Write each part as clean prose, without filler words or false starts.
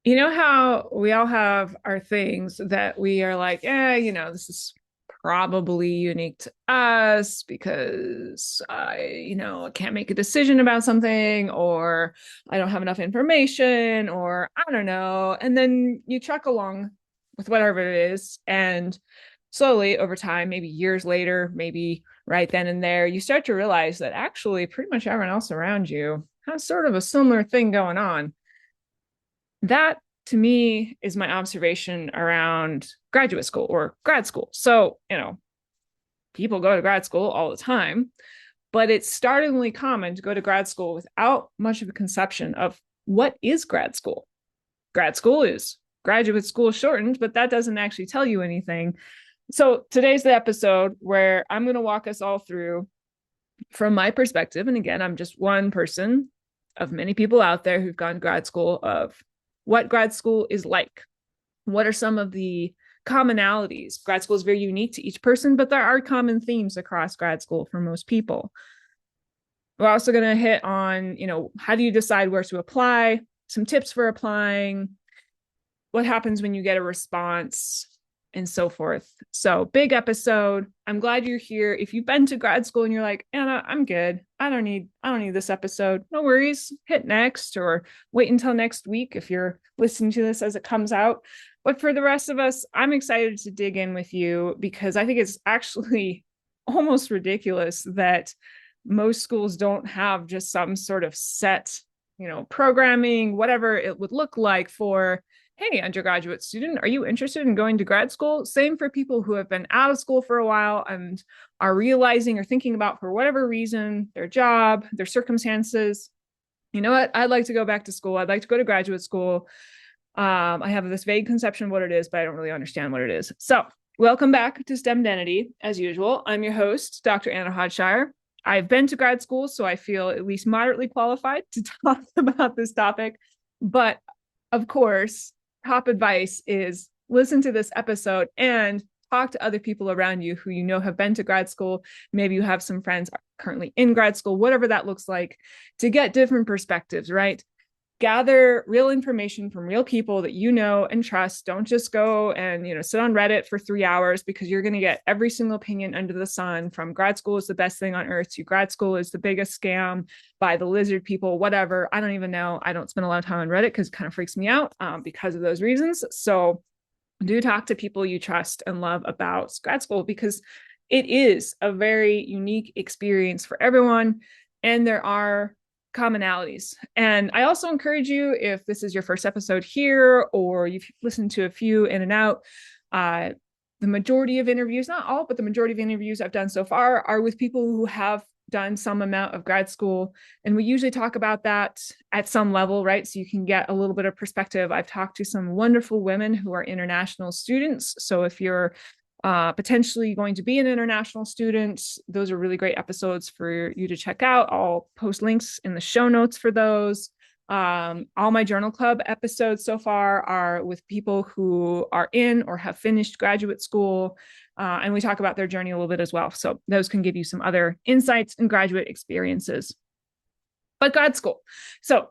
You know how we all have our things that we are like, this is probably unique to us because I can't make a decision about something, or I don't have enough information, or I don't know. And then you truck along with whatever it is. And slowly over time, maybe years later, maybe right then and there, you start to realize that actually pretty much everyone else around you has sort of a similar thing going on. That to me is my observation around graduate school or grad school. So, people go to grad school all the time, but it's startlingly common to go to grad school without much of a conception of what is grad school. Grad school is graduate school shortened, but that doesn't actually tell you anything. So, today's the episode where I'm going to walk us all through from my perspective. And again, I'm just one person of many people out there who've gone to grad school, of what grad school is like. What are some of the commonalities? Grad school is very unique to each person, but there are common themes across grad school for most people. We're also going to hit on, how do you decide where to apply, some tips for applying, what happens when you get a response, and so forth. So, big episode. I'm glad you're here. If you've been to grad school and you're like, Anna, I'm good. I don't need this episode. No worries. Hit next or wait until next week if you're listening to this as it comes out. But for the rest of us, I'm excited to dig in with you because I think it's actually almost ridiculous that most schools don't have just some sort of set, programming, whatever it would look like for, hey, undergraduate student, are you interested in going to grad school? Same for people who have been out of school for a while and are realizing or thinking about, for whatever reason, their job, their circumstances. You know what? I'd like to go back to school. I'd like to go to graduate school. I have this vague conception of what it is, but I don't really understand what it is. So, welcome back to STEM Identity. As usual, I'm your host, Dr. Anna Hodshire. I've been to grad school, so I feel at least moderately qualified to talk about this topic. But of course, top advice is listen to this episode and talk to other people around you who have been to grad school. Maybe you have some friends currently in grad school, whatever that looks like, to get different perspectives, right? Gather real information from real people that you know and trust. Don't just go and sit on Reddit for 3 hours, because you're going to get every single opinion under the sun, from grad school is the best thing on earth to grad school is the biggest scam by the lizard people, whatever. I don't even know. I don't spend a lot of time on Reddit because it kind of freaks me out because of those reasons. So do talk to people you trust and love about grad school, because it is a very unique experience for everyone, and there are commonalities. And I also encourage you, if this is your first episode here or you've listened to a few in and out, the majority of interviews, not all, but the majority of interviews I've done so far are with people who have done some amount of grad school. And we usually talk about that at some level, right? So you can get a little bit of perspective. I've talked to some wonderful women who are international students. So if you're potentially going to be an international student, those are really great episodes for you to check out. I'll post links in the show notes for those. All my journal club episodes so far are with people who are in or have finished graduate school, and we talk about their journey a little bit as well. So those can give you some other insights and graduate experiences. But grad school. So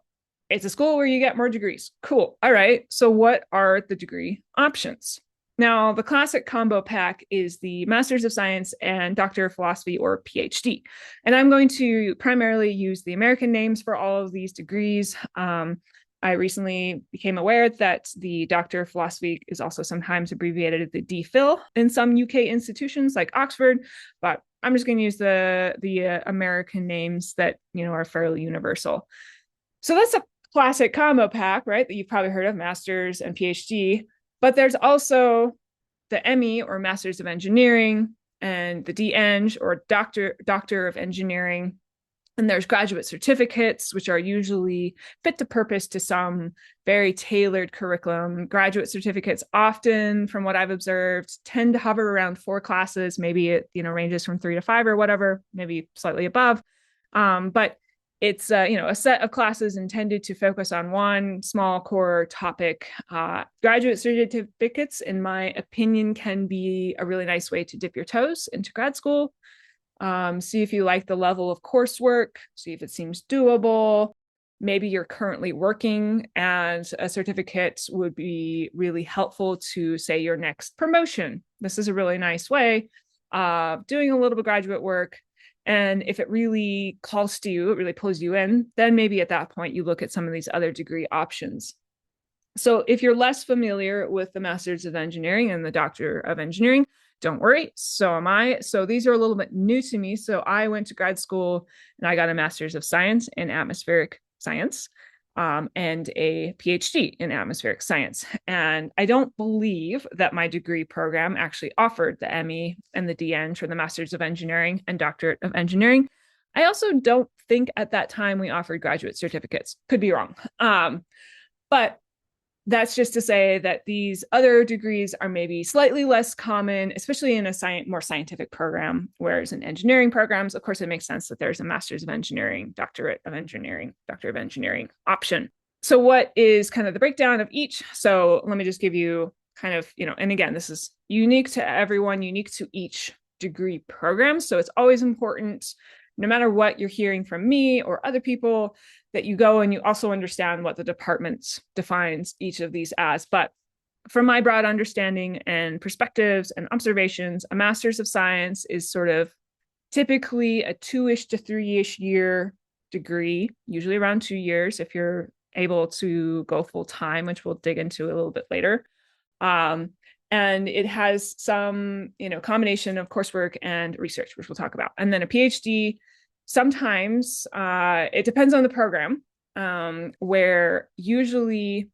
it's a school where you get more degrees. Cool. All right. So what are the degree options? Now, the classic combo pack is the Master's of Science and Doctor of Philosophy, or PhD. And I'm going to primarily use the American names for all of these degrees. I recently became aware that the Doctor of Philosophy is also sometimes abbreviated as the DPhil in some UK institutions like Oxford, but I'm just going to use the American names that are fairly universal. So that's a classic combo pack, right? That you've probably heard of, Master's and PhD. But there's also the ME, or Masters of Engineering, and the DEng, or Doctor of Engineering. And there's graduate certificates, which are usually fit to purpose to some very tailored curriculum. Graduate certificates often, from what I've observed, tend to hover around 4 classes. Maybe it ranges from 3 to 5 or whatever, maybe slightly above. But it's a set of classes intended to focus on one small core topic. Graduate certificates, in my opinion, can be a really nice way to dip your toes into grad school. See if you like the level of coursework, see if it seems doable. maybe you're currently working and a certificate would be really helpful to, say, your next promotion. This is a really nice way of doing a little bit of graduate work. And if it really calls to you, it really pulls you in, then maybe at that point you look at some of these other degree options. So if you're less familiar with the Masters of Engineering and the Doctor of Engineering, don't worry, so am I. So these are a little bit new to me. So I went to grad school and I got a Master's of Science in Atmospheric Science, and a PhD in Atmospheric Science. And I don't believe that my degree program actually offered the ME and the DN for the Masters of Engineering and Doctorate of Engineering. I also don't think at that time we offered graduate certificates. Could be wrong. But that's just to say that these other degrees are maybe slightly less common, especially in a more scientific program, whereas in engineering programs, of course, it makes sense that there's a Master's of Engineering, Doctorate of Engineering, Doctor of Engineering option. So what is kind of the breakdown of each? So let me just give you kind of, and again, this is unique to everyone, unique to each degree program. So it's always important, no matter what you're hearing from me or other people, that you go and you also understand what the department defines each of these as. But from my broad understanding and perspectives and observations, a Master's of Science is sort of typically a 2-ish to 3-ish year degree, usually around 2 years if you're able to go full time, which we'll dig into a little bit later. And it has some, combination of coursework and research, which we'll talk about. And then a PhD, sometimes it depends on the program, where usually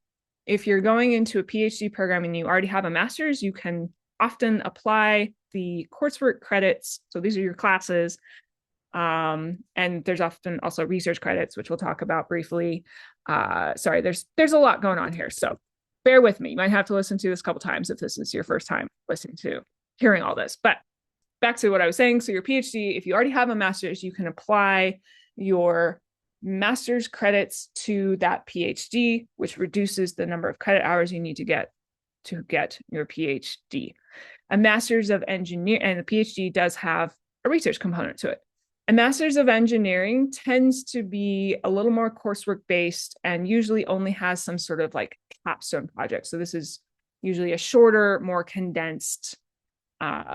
if you're going into a PhD program and you already have a master's, you can often apply the coursework credits. So these are your classes. And there's often also research credits, which we'll talk about briefly. Sorry, there's a lot going on here. So bear with me. You might have to listen to this a couple times if this is your first time listening to hearing all this. But back to what I was saying. So your PhD, if you already have a master's, you can apply your master's credits to that PhD, which reduces the number of credit hours you need to get your PhD. A master's of engineering, and the PhD does have a research component to it. A master's of engineering tends to be a little more coursework based and usually only has some sort of like capstone project. So this is usually a shorter, more condensed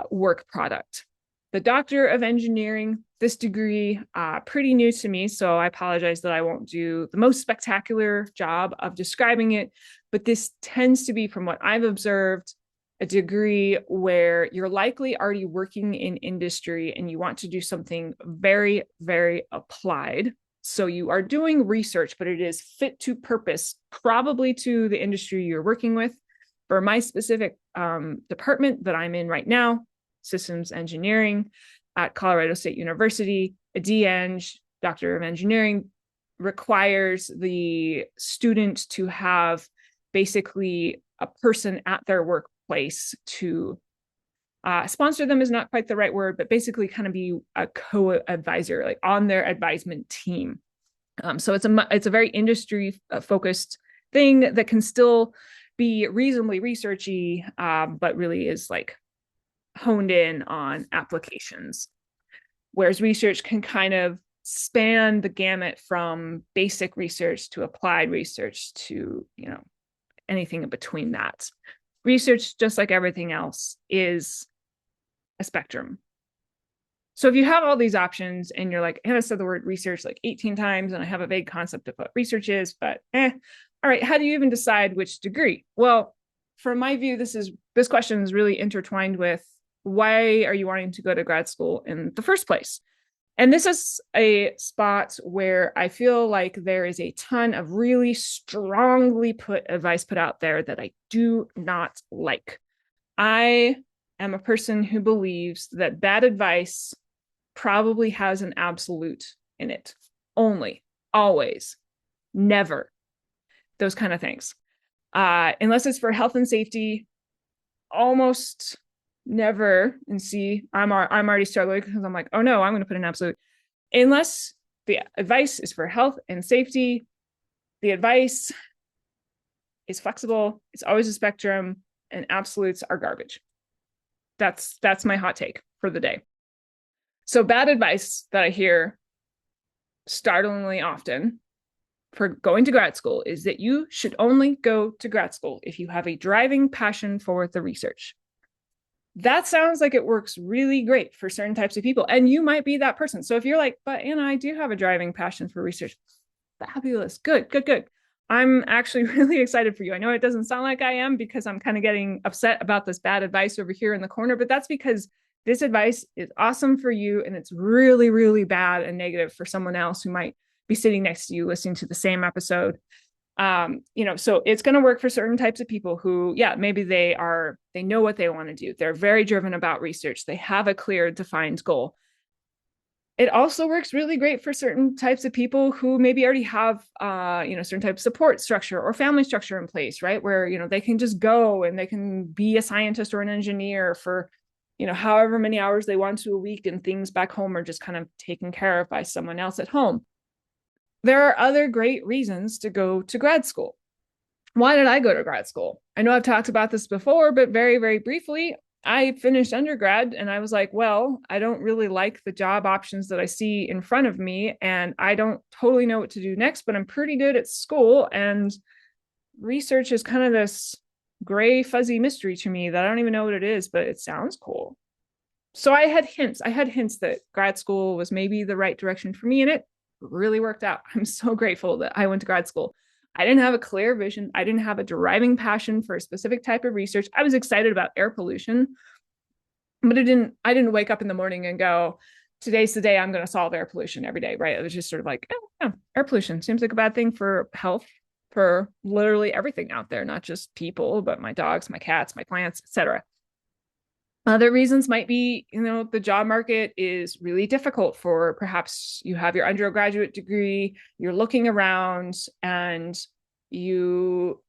work product. The Doctor of Engineering, this degree, pretty new to me, so I apologize that I won't do the most spectacular job of describing it, but this tends to be, from what I've observed, a degree where you're likely already working in industry and you want to do something very, very applied. So you are doing research, but it is fit to purpose, probably to the industry you're working with. For my specific department that I'm in right now, systems engineering at Colorado State University, a DEng, Doctor of Engineering, requires the student to have basically a person at their workplace to sponsor them is not quite the right word, but basically kind of be a co-advisor, like on their advisement team. So it's a very industry focused thing that can still be reasonably researchy, but really is like honed in on applications. Whereas research can kind of span the gamut from basic research to applied research to, anything in between that. Research, just like everything else, is a spectrum. So if you have all these options and you're like, Hannah said the word research like 18 times and I have a vague concept of what research is, but all right, how do you even decide which degree? Well, from my view, this question is really intertwined with why are you wanting to go to grad school in the first place? And this is a spot where I feel like there is a ton of really strongly put advice put out there that I do not like. I am a person who believes that bad advice probably has an absolute in it. Only, always, never. Those kind of things. Unless it's for health and safety, almost never. And see, I'm already struggling because I'm like, oh no, I'm going to put an absolute. Unless the advice is for health and safety, the advice is flexible. It's always a spectrum, and absolutes are garbage. That's my hot take for the day. So bad advice that I hear startlingly often for going to grad school is that you should only go to grad school if you have a driving passion for the research. That sounds like it works really great for certain types of people. And you might be that person. So if you're like, but Anna, I do have a driving passion for research. Fabulous. Good, good, good. I'm actually really excited for you. I know it doesn't sound like I am because I'm kind of getting upset about this bad advice over here in the corner, but that's because this advice is awesome for you and it's really, really bad and negative for someone else who might be sitting next to you listening to the same episode. So it's going to work for certain types of people who, yeah, maybe they know what they want to do. They're very driven about research. They have a clear, defined goal. It also works really great for certain types of people who maybe already have, certain type of support structure or family structure in place, right? Where, they can just go and they can be a scientist or an engineer for, however many hours they want to a week, and things back home are just kind of taken care of by someone else at home. There are other great reasons to go to grad school. Why did I go to grad school? I know I've talked about this before, but very, very briefly, I finished undergrad and I was like, well, I don't really like the job options that I see in front of me. And I don't totally know what to do next, but I'm pretty good at school. And research is kind of this gray, fuzzy mystery to me that I don't even know what it is, but it sounds cool. So I had hints that grad school was maybe the right direction for me, and it really worked out. I'm so grateful that I went to grad school. I didn't have a clear vision. I didn't have a driving passion for a specific type of research. I was excited about air pollution, but I didn't wake up in the morning and go, today's the day I'm going to solve air pollution every day, right? It was just sort of like, air pollution seems like a bad thing for health, for literally everything out there, not just people, but my dogs, my cats, my plants, etc. Other reasons might be, the job market is really difficult for, perhaps you have your undergraduate degree, you're looking around and you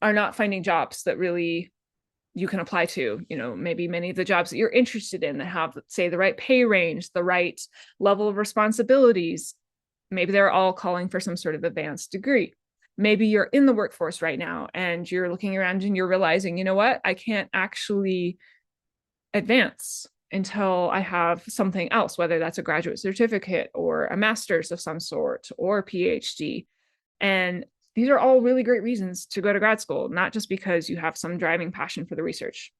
are not finding jobs that really you can apply to. Maybe many of the jobs that you're interested in that have, say, the right pay range, the right level of responsibilities, maybe they're all calling for some sort of advanced degree. Maybe you're in the workforce right now and you're looking around and you're realizing, you know what, I can't actually advance until I have something else, whether that's a graduate certificate or a master's of some sort or a PhD. And these are all really great reasons to go to grad school, not just because you have some driving passion for the research.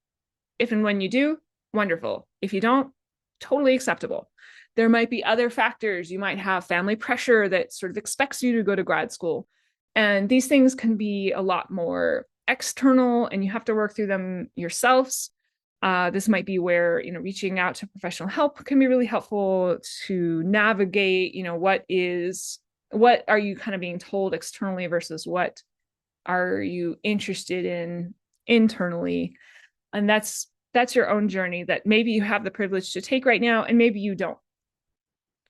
If and when you do, wonderful. If you don't, totally acceptable. There might be other factors. You might have family pressure that sort of expects you to go to grad school. And these things can be a lot more external and you have to work through them yourselves. This might be where, reaching out to professional help can be really helpful to navigate, what are you kind of being told externally versus what are you interested in internally. And that's your own journey that maybe you have the privilege to take right now and maybe you don't.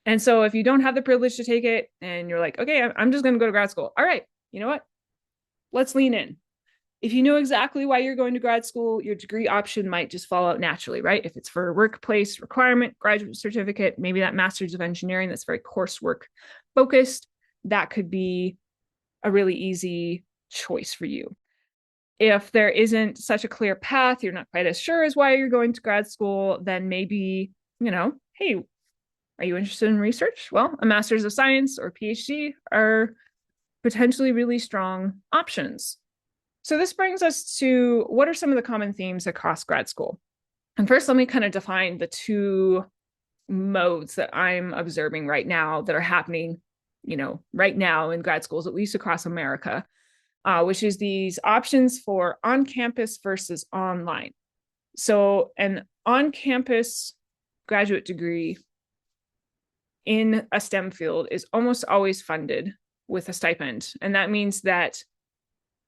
And so if you don't have the privilege to take it and you're like, okay, I'm just going to go to grad school. All right, you know what? Let's lean in. If you know exactly why you're going to grad school, your degree option might just fall out naturally, right? If it's for a workplace requirement, graduate certificate, maybe that master's of engineering that's very coursework focused, that could be a really easy choice for you. If there isn't such a clear path, you're not quite as sure as why you're going to grad school, then maybe, hey, are you interested in research? Well, a master's of science or PhD are potentially really strong options. So this brings us to, what are some of the common themes across grad school? And first, let me kind of define the two modes that I'm observing right now that are happening, right now in grad schools, at least across America, which is these options for on-campus versus online. So an on-campus graduate degree in a STEM field is almost always funded with a stipend. And that means that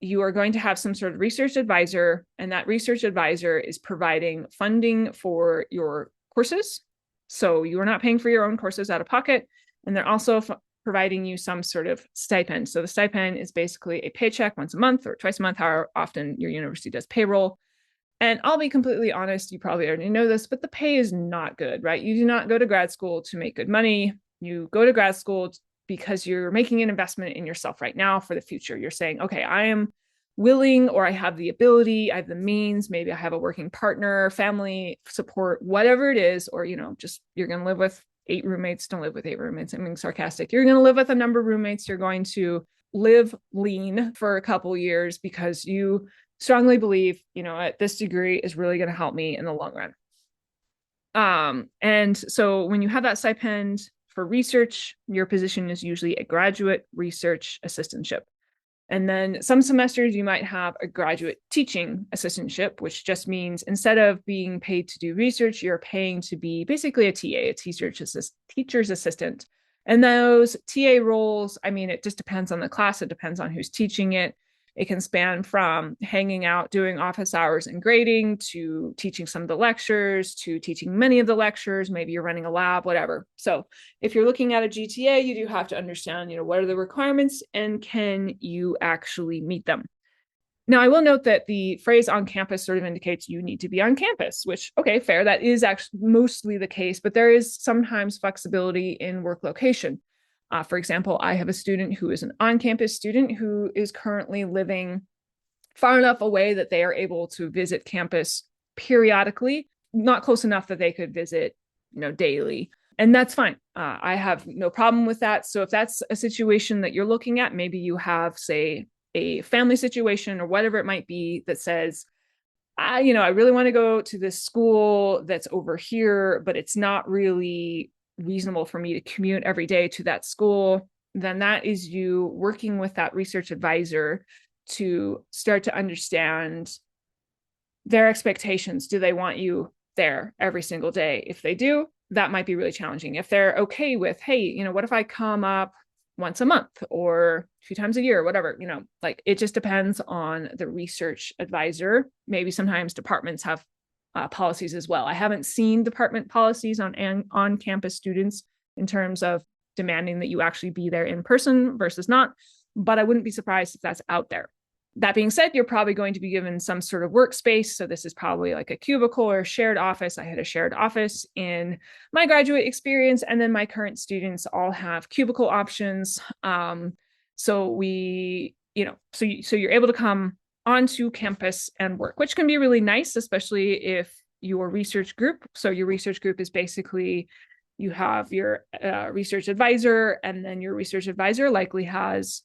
you are going to have some sort of research advisor, and that research advisor is providing funding for your courses. So you are not paying for your own courses out of pocket, and they're also providing you some sort of stipend. So the stipend is basically a paycheck once a month or twice a month, however often your university does payroll. And I'll be completely honest, you probably already know this, but the pay is not good, right? You do not go to grad school to make good money. You go to grad school because you're making an investment in yourself right now for the future. You're saying, okay, I am willing, or I have the ability, I have the means, maybe I have a working partner, family support, whatever it is, or, just you're going to live with 8 roommates. Don't live with 8 roommates. I'm being sarcastic. You're going to live with a number of roommates. You're going to live lean for a couple years because you strongly believe, this degree is really going to help me in the long run. And so when you have that stipend for research, your position is usually a graduate research assistantship. And then some semesters you might have a graduate teaching assistantship, which just means instead of being paid to do research, you're paying to be basically a TA, a teacher's assistant. And those TA roles, I mean, it just depends on the class. It depends on who's teaching it. It can span from hanging out, doing office hours and grading, to teaching some of the lectures, to teaching many of the lectures. Maybe you're running a lab, whatever. So if you're looking at a GTA, you do have to understand, what are the requirements and can you actually meet them? Now, I will note that the phrase on campus sort of indicates you need to be on campus, which, okay, fair. That is actually mostly the case, but there is sometimes flexibility in work location. For example, I have a student who is an on-campus student who is currently living far enough away that they are able to visit campus periodically, not close enough that they could visit, daily. And that's fine. I have no problem with that. So if that's a situation that you're looking at, maybe you have, say, a family situation or whatever it might be that says, I really want to go to this school that's over here, but it's not really reasonable for me to commute every day to that school, then that is you working with that research advisor to start to understand their expectations. Do they want you there every single day? If they do, that might be really challenging. If they're okay with, hey, what if I come up once a month or a few times a year, whatever, like it just depends on the research advisor. Maybe sometimes departments have policies as well. I haven't seen department policies on campus students in terms of demanding that you actually be there in person versus not, but I wouldn't be surprised if that's out there. That being said, you're probably going to be given some sort of workspace. So this is probably like a cubicle or a shared office. I had a shared office in my graduate experience, and then my current students all have cubicle options. So we, so you're able to come onto campus and work, which can be really nice, especially if your research group. So your research group is basically, you have your research advisor, and then your research advisor likely has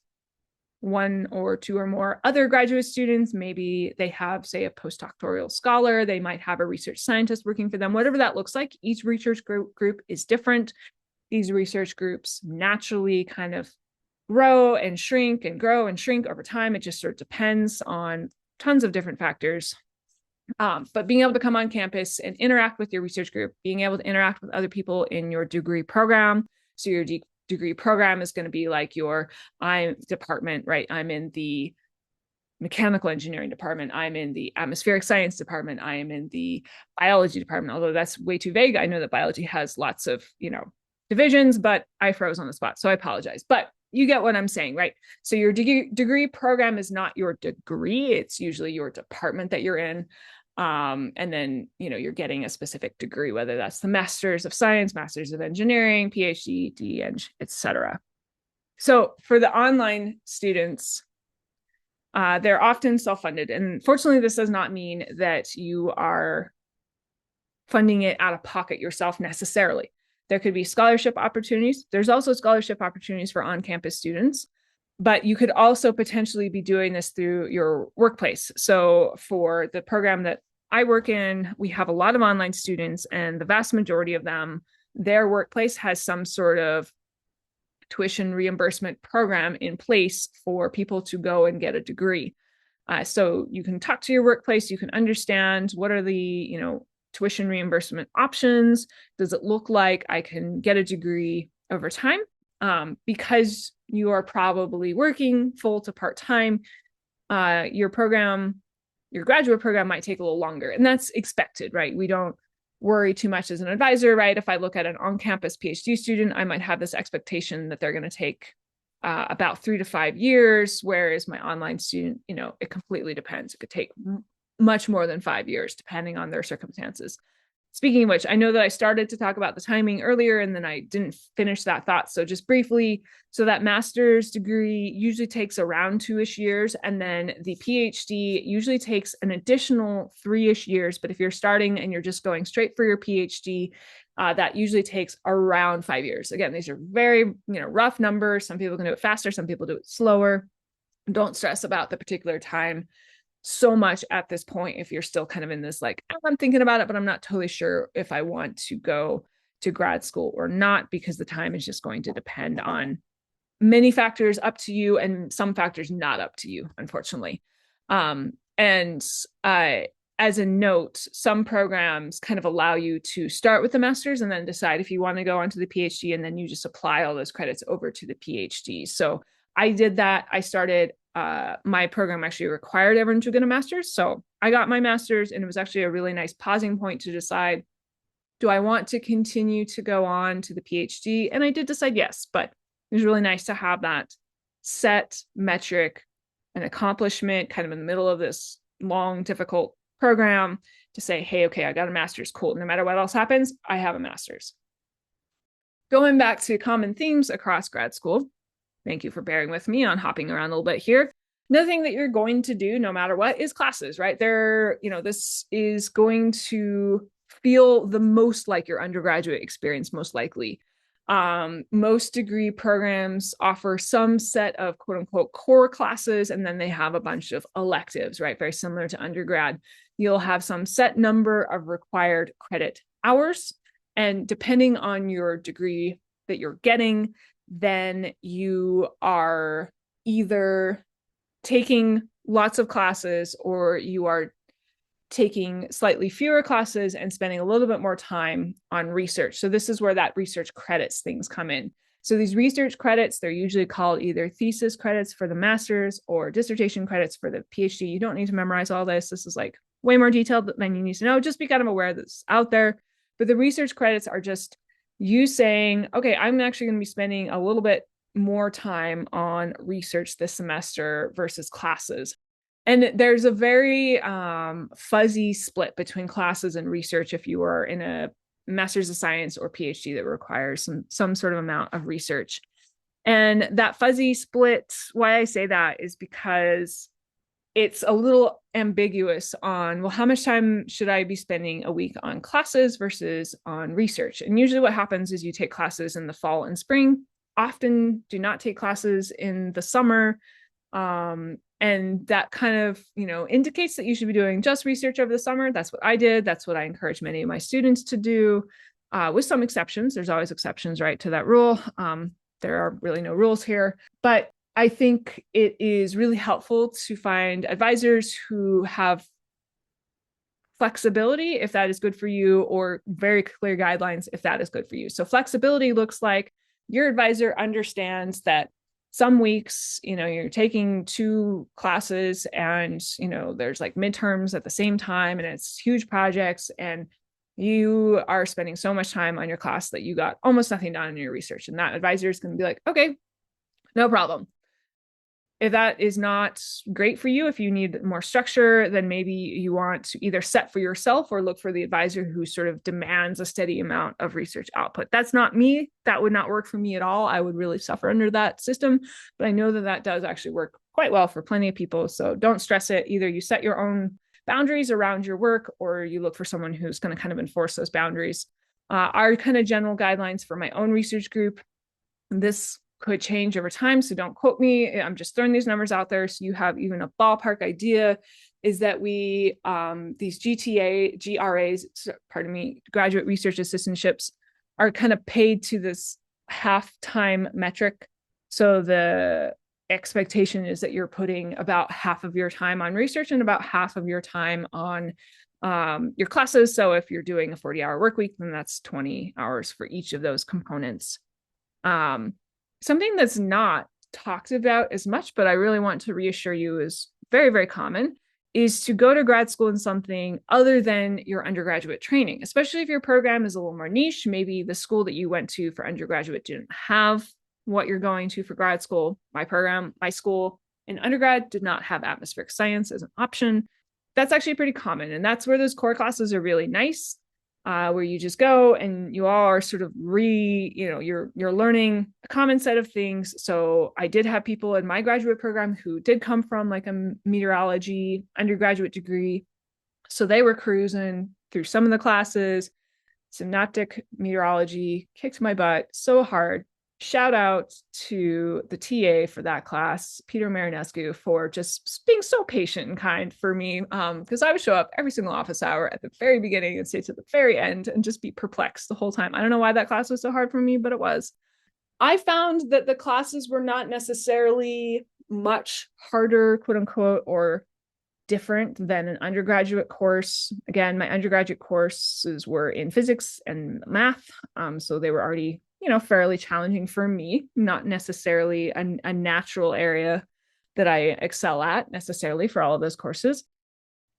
one or two or more other graduate students. Maybe they have, say, a postdoctoral scholar. They might have a research scientist working for them, whatever that looks like. Each research group is different. These research groups naturally kind of grow and shrink and grow and shrink over time. It just sort of depends on tons of different factors. But being able to come on campus and interact with your research group, being able to interact with other people in your degree program. So your degree program is going to be like your department, right? I'm in the mechanical engineering department. I'm in the atmospheric science department. I am in the biology department, although that's way too vague. I know that biology has lots of, divisions, but I froze on the spot, so I apologize. But you get what I'm saying, right? So your degree program is not your degree. It's usually your department that you're in. And then, you're getting a specific degree, whether that's the Masters of Science, Masters of Engineering, PhD, DEng, etc. So for the online students, they're often self-funded. And fortunately, this does not mean that you are funding it out of pocket yourself necessarily. There could be scholarship opportunities. There's also scholarship opportunities for on-campus students, but you could also potentially be doing this through your workplace. So for the program that I work in, we have a lot of online students, and the vast majority of them, their workplace has some sort of tuition reimbursement program in place for people to go and get a degree. So you can talk to your workplace, you can understand what are the, tuition reimbursement options. Does it look like I can get a degree over time? Because you are probably working full to part-time, your graduate program might take a little longer, and that's expected, right? We don't worry too much as an advisor, right? If I look at an on-campus PhD student, I might have this expectation that they're going to take about 3 to 5 years, whereas my online student, it completely depends. It could take much more than 5 years, depending on their circumstances. Speaking of which, I know that I started to talk about the timing earlier and then I didn't finish that thought. So just briefly, so that master's degree usually takes around 2-ish years, and then the PhD usually takes an additional 3-ish years. But if you're starting and you're just going straight for your PhD, that usually takes around 5 years. Again, these are very, rough numbers. Some people can do it faster, some people do it slower. Don't stress about the particular time so much at this point if you're still kind of in this like, I'm thinking about it, but I'm not totally sure if I want to go to grad school or not, because the time is just going to depend on many factors up to you and some factors not up to you, unfortunately. And as a note, some programs kind of allow you to start with the master's and then decide if you want to go onto the PhD, and then you just apply all those credits over to the PhD. So I did that. I started, my program actually required everyone to get a master's. So I got my master's, and it was actually a really nice pausing point to decide, do I want to continue to go on to the PhD? And I did decide yes, but it was really nice to have that set metric and accomplishment kind of in the middle of this long, difficult program to say, hey, okay, I got a master's, cool. No matter what else happens, I have a master's. Going back to common themes across grad school, thank you for bearing with me on hopping around a little bit here. Another thing that you're going to do no matter what is classes, right? This is going to feel the most like your undergraduate experience, most likely. Most degree programs offer some set of quote unquote core classes, and then they have a bunch of electives, right? Very similar to undergrad. You'll have some set number of required credit hours, and depending on your degree that you're getting, then you are either taking lots of classes or you are taking slightly fewer classes and spending a little bit more time on research. So this is where that research credits things come in. So these research credits, they're usually called either thesis credits for the master's or dissertation credits for the PhD. You don't need to memorize all this. This is like way more detailed than you need to know. Just be kind of aware that it's out there. But the research credits are just you saying, okay, I'm actually going to be spending a little bit more time on research this semester versus classes. And there's a very fuzzy split between classes and research if you are in a master's of science or PhD that requires some sort of amount of research. And that fuzzy split, why I say that is because it's a little ambiguous on, well, how much time should I be spending a week on classes versus on research? And usually what happens is you take classes in the fall and spring, often do not take classes in the summer. And that kind of, indicates that you should be doing just research over the summer. That's what I did. That's what I encourage many of my students to do, with some exceptions. There's always exceptions, right, to that rule. There are really no rules here, but I think it is really helpful to find advisors who have flexibility if that is good for you, or very clear guidelines if that is good for you. So flexibility looks like your advisor understands that some weeks, you're taking 2 classes and, there's like midterms at the same time and it's huge projects, and you are spending so much time on your class that you got almost nothing done in your research. And that advisor is going to be like, okay, no problem. If that is not great for you, if you need more structure, then maybe you want to either set for yourself or look for the advisor who sort of demands a steady amount of research output. That's not me. That would not work for me at all. I would really suffer under that system, but I know that that does actually work quite well for plenty of people. So don't stress it. Either you set your own boundaries around your work, or you look for someone who's going to kind of enforce those boundaries. Our kind of general guidelines for my own research group, this could change over time, so don't quote me. I'm just throwing these numbers out there so you have even a ballpark idea, is that we, these GRAs, graduate research assistantships, are kind of paid to this half-time metric. So the expectation is that you're putting about half of your time on research and about half of your time on your classes. So if you're doing a 40-hour work week, then that's 20 hours for each of those components. Something that's not talked about as much, but I really want to reassure you is very, very common, is to go to grad school in something other than your undergraduate training, especially if your program is a little more niche. Maybe the school that you went to for undergraduate didn't have what you're going to for grad school. My school in undergrad did not have atmospheric science as an option. That's actually pretty common. And that's where those core classes are really nice. where you just go and you all are sort of you're learning a common set of things. So I did have people in my graduate program who did come from like a meteorology undergraduate degree. So they were cruising through some of the classes. Synoptic meteorology kicked my butt so hard. Shout out to the TA for that class, Peter Marinescu, for just being so patient and kind for me. Because I would show up every single office hour at the very beginning and stay to the very end and just be perplexed the whole time. I don't know why that class was so hard for me, but it was. I found that the classes were not necessarily much harder, quote unquote, or different than an undergraduate course. Again, my undergraduate courses were in physics and math. So they were already, fairly challenging for me, not necessarily a natural area that I excel at necessarily for all of those courses.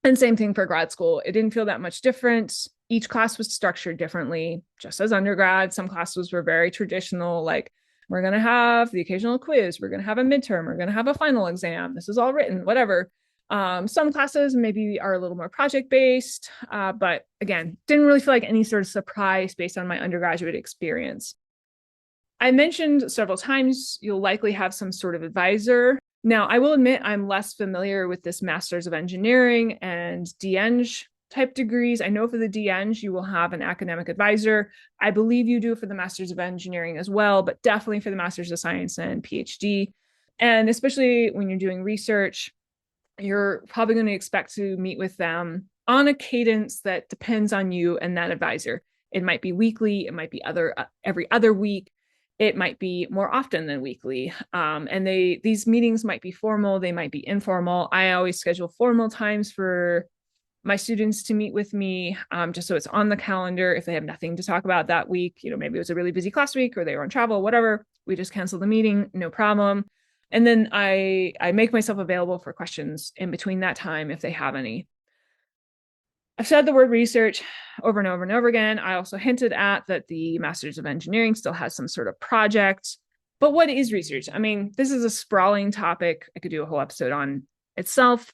And same thing for grad school. It didn't feel that much different. Each class was structured differently, just as undergrad. Some classes were very traditional, like we're going to have the occasional quiz, we're going to have a midterm, we're going to have a final exam. This is all written, whatever. Some classes maybe are a little more project-based, but again, didn't really feel like any sort of surprise based on my undergraduate experience. I mentioned several times you'll likely have some sort of advisor. Now, I will admit I'm less familiar with this Masters of Engineering and DEng type degrees. I know for the DEng, you will have an academic advisor. I believe you do for the Masters of Engineering as well, but definitely for the Masters of Science and PhD. And especially when you're doing research, you're probably going to expect to meet with them on a cadence that depends on you and that advisor. It might be weekly, it might be every other week, it might be more often than weekly. And these meetings might be formal, they might be informal. I always schedule formal times for my students to meet with me, just so it's on the calendar. If they have nothing to talk about that week, maybe it was a really busy class week or they were on travel, whatever, we just cancel the meeting, no problem. And then I make myself available for questions in between that time if they have any. I've said the word research over and over and over again. I also hinted at that the Masters of Engineering still has some sort of project. But what is research? I mean, this is a sprawling topic. I could do a whole episode on itself.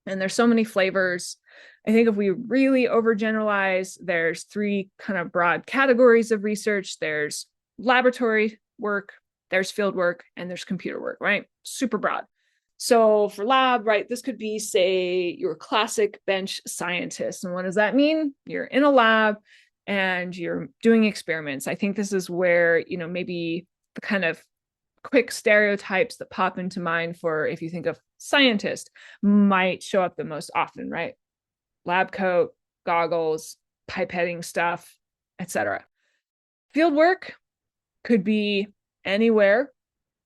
And there's so many flavors. I think if we really overgeneralize, there's three kind of broad categories of research. There's laboratory work, there's field work, and there's computer work, right? Super broad. So for lab, right, this could be, say, your classic bench scientist. And what does that mean? You're in a lab and you're doing experiments. I think this is where, maybe the kind of quick stereotypes that pop into mind for if you think of scientist might show up the most often, right? Lab coat, goggles, pipetting stuff, etc. Field work could be anywhere,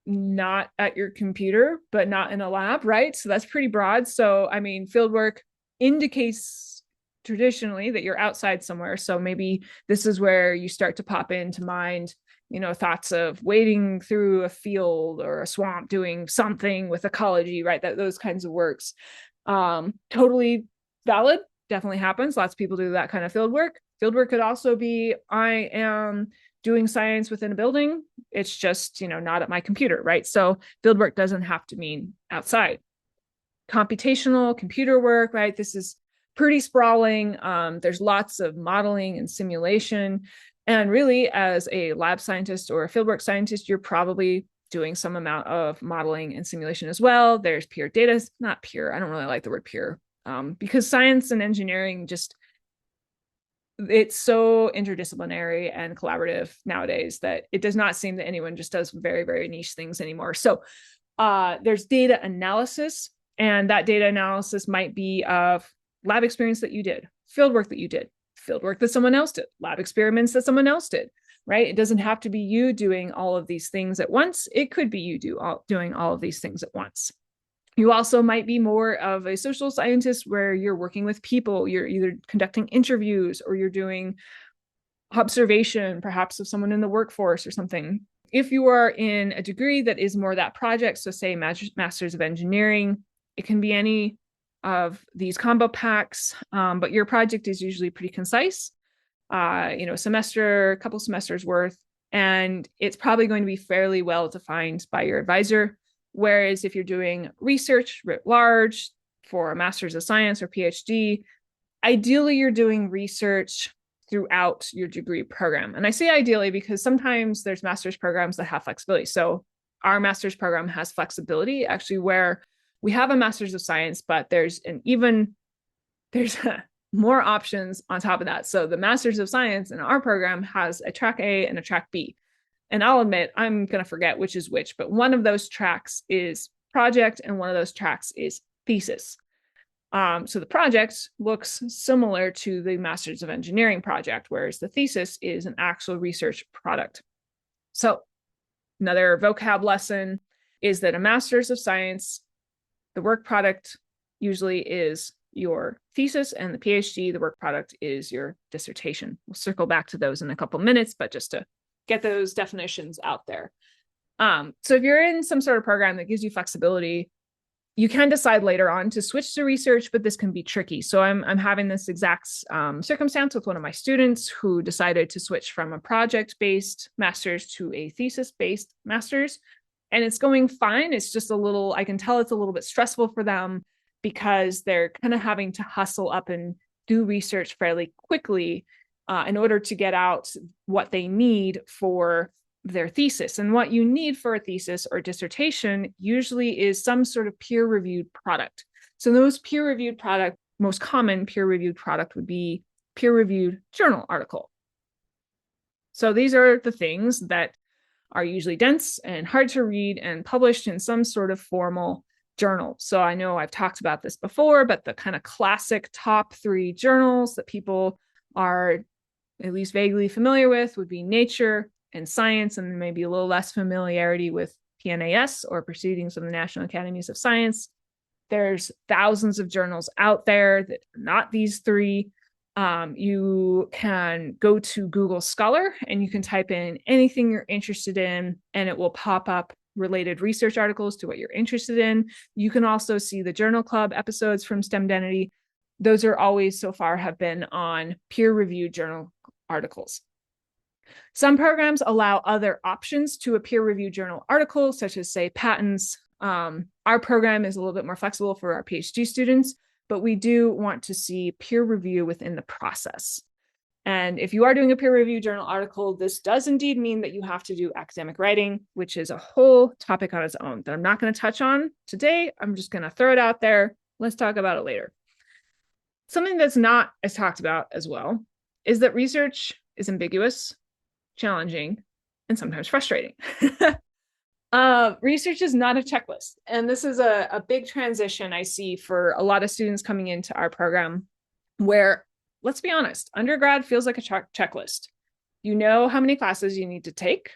not at your computer, but not in a lab, right? So that's pretty broad. So, I mean, fieldwork indicates traditionally that you're outside somewhere. So maybe this is where you start to pop into mind, thoughts of wading through a field or a swamp, doing something with ecology, right? Those kinds of works. Totally valid, definitely happens. Lots of people do that kind of field work. Field work could also be, I am doing science within a building. It's just, not at my computer, right? So fieldwork doesn't have to mean outside. Computational computer work, right? This is pretty sprawling. There's lots of modeling and simulation. And really, as a lab scientist or a fieldwork scientist, you're probably doing some amount of modeling and simulation as well. There's pure data, not pure. I don't really like the word pure, because science and engineering it's so interdisciplinary and collaborative nowadays that it does not seem that anyone just does very, very niche things anymore. So there's data analysis, and that data analysis might be of lab experience that you did, field work that you did, field work that someone else did, lab experiments that someone else did, right? It doesn't have to be you doing all of these things at once. It could be you doing all of these things at once. You also might be more of a social scientist where you're working with people. You're either conducting interviews or you're doing observation, perhaps of someone in the workforce or something. If you are in a degree that is more that project, so say Masters of Engineering, it can be any of these combo packs, but your project is usually pretty concise, a semester, a couple semesters worth, and it's probably going to be fairly well defined by your advisor. Whereas if you're doing research writ large for a Master's of Science or PhD, ideally you're doing research throughout your degree program. And I say ideally because sometimes there's master's programs that have flexibility. So our master's program has flexibility actually where we have a master's of science, but there's more options on top of that. So the master's of science in our program has a track A and a track B. And I'll admit, I'm going to forget which is which, but one of those tracks is project and one of those tracks is thesis. So the project looks similar to the Master's of Engineering project, whereas the thesis is an actual research product. So another vocab lesson is that a Master's of Science, the work product usually is your thesis, and the PhD, the work product is your dissertation. We'll circle back to those in a couple minutes, but just to get those definitions out there. So if you're in some sort of program that gives you flexibility, you can decide later on to switch to research, but this can be tricky. So I'm having this exact circumstance with one of my students who decided to switch from a project-based master's to a thesis-based master's. And it's going fine. It's just I can tell it's a little bit stressful for them because they're kind of having to hustle up and do research fairly quickly in order to get out what they need for their thesis. And what you need for a thesis or dissertation usually is some sort of peer-reviewed product. So the most common peer-reviewed product would be peer-reviewed journal article. So these are the things that are usually dense and hard to read and published in some sort of formal journal. So I know I've talked about this before, but the kind of classic top 3 journals that people are at least vaguely familiar with would be Nature and Science, and maybe a little less familiarity with PNAS or Proceedings of the National Academies of Science. There's thousands of journals out there that are not these 3. You can go to Google Scholar and you can type in anything you're interested in, and it will pop up related research articles to what you're interested in. You can also see the Journal Club episodes from STEMdentity. Those are always so far have been on peer-reviewed journal articles. Some programs allow other options to a peer-reviewed journal article, such as, say, patents. Our program is a little bit more flexible for our PhD students, but we do want to see peer review within the process. And if you are doing a peer-reviewed journal article, this does indeed mean that you have to do academic writing, which is a whole topic on its own that I'm not going to touch on today. I'm just going to throw it out there. Let's talk about it later. Something that's not as talked about as well is that research is ambiguous, challenging, and sometimes frustrating. Research is not a checklist. And this is a big transition I see for a lot of students coming into our program where, let's be honest, undergrad feels like a checklist. You know how many classes you need to take.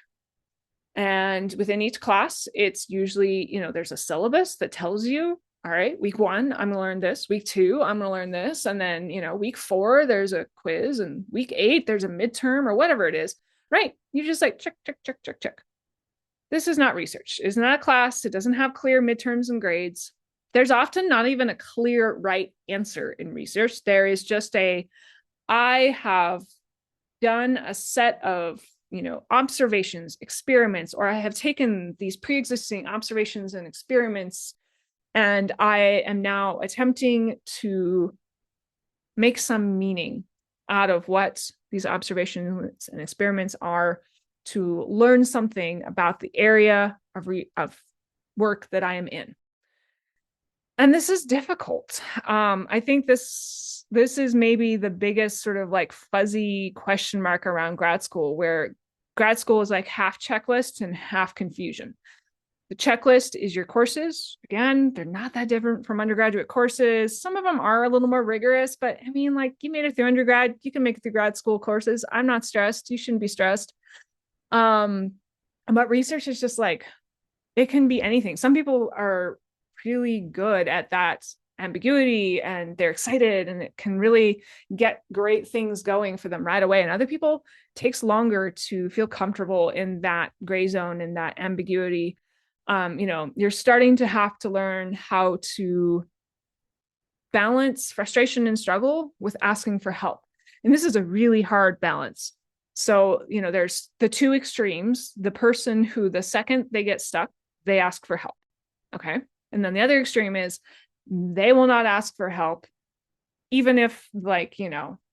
And within each class, it's usually, there's a syllabus that tells you, all right, week 1, I'm going to learn this. Week 2, I'm going to learn this. And then, week 4, there's a quiz. And week 8, there's a midterm or whatever it is. Right. You just like check, check, check, check, check. This is not research. It's not a class. It doesn't have clear midterms and grades. There's often not even a clear right answer in research. There is just I have done a set of, observations, experiments, or I have taken these pre-existing observations and experiments, and I am now attempting to make some meaning out of what these observations and experiments are to learn something about the area of work that I am in. And this is difficult. I think this is maybe the biggest sort of like fuzzy question mark around grad school, where grad school is like half checklist and half confusion. The checklist is your courses. Again, they're not that different from undergraduate courses. Some of them are a little more rigorous, but I mean, like, you made it through undergrad, you can make it through grad school courses. I'm not stressed. You shouldn't be stressed. But research is just like, it can be anything. Some people are really good at that ambiguity and they're excited and it can really get great things going for them right away. And other people, it takes longer to feel comfortable in that gray zone and that ambiguity. You're starting to have to learn how to balance frustration and struggle with asking for help. And this is a really hard balance. So, there's the 2 extremes, the person who the second they get stuck, they ask for help. Okay. And then the other extreme is they will not ask for help, even if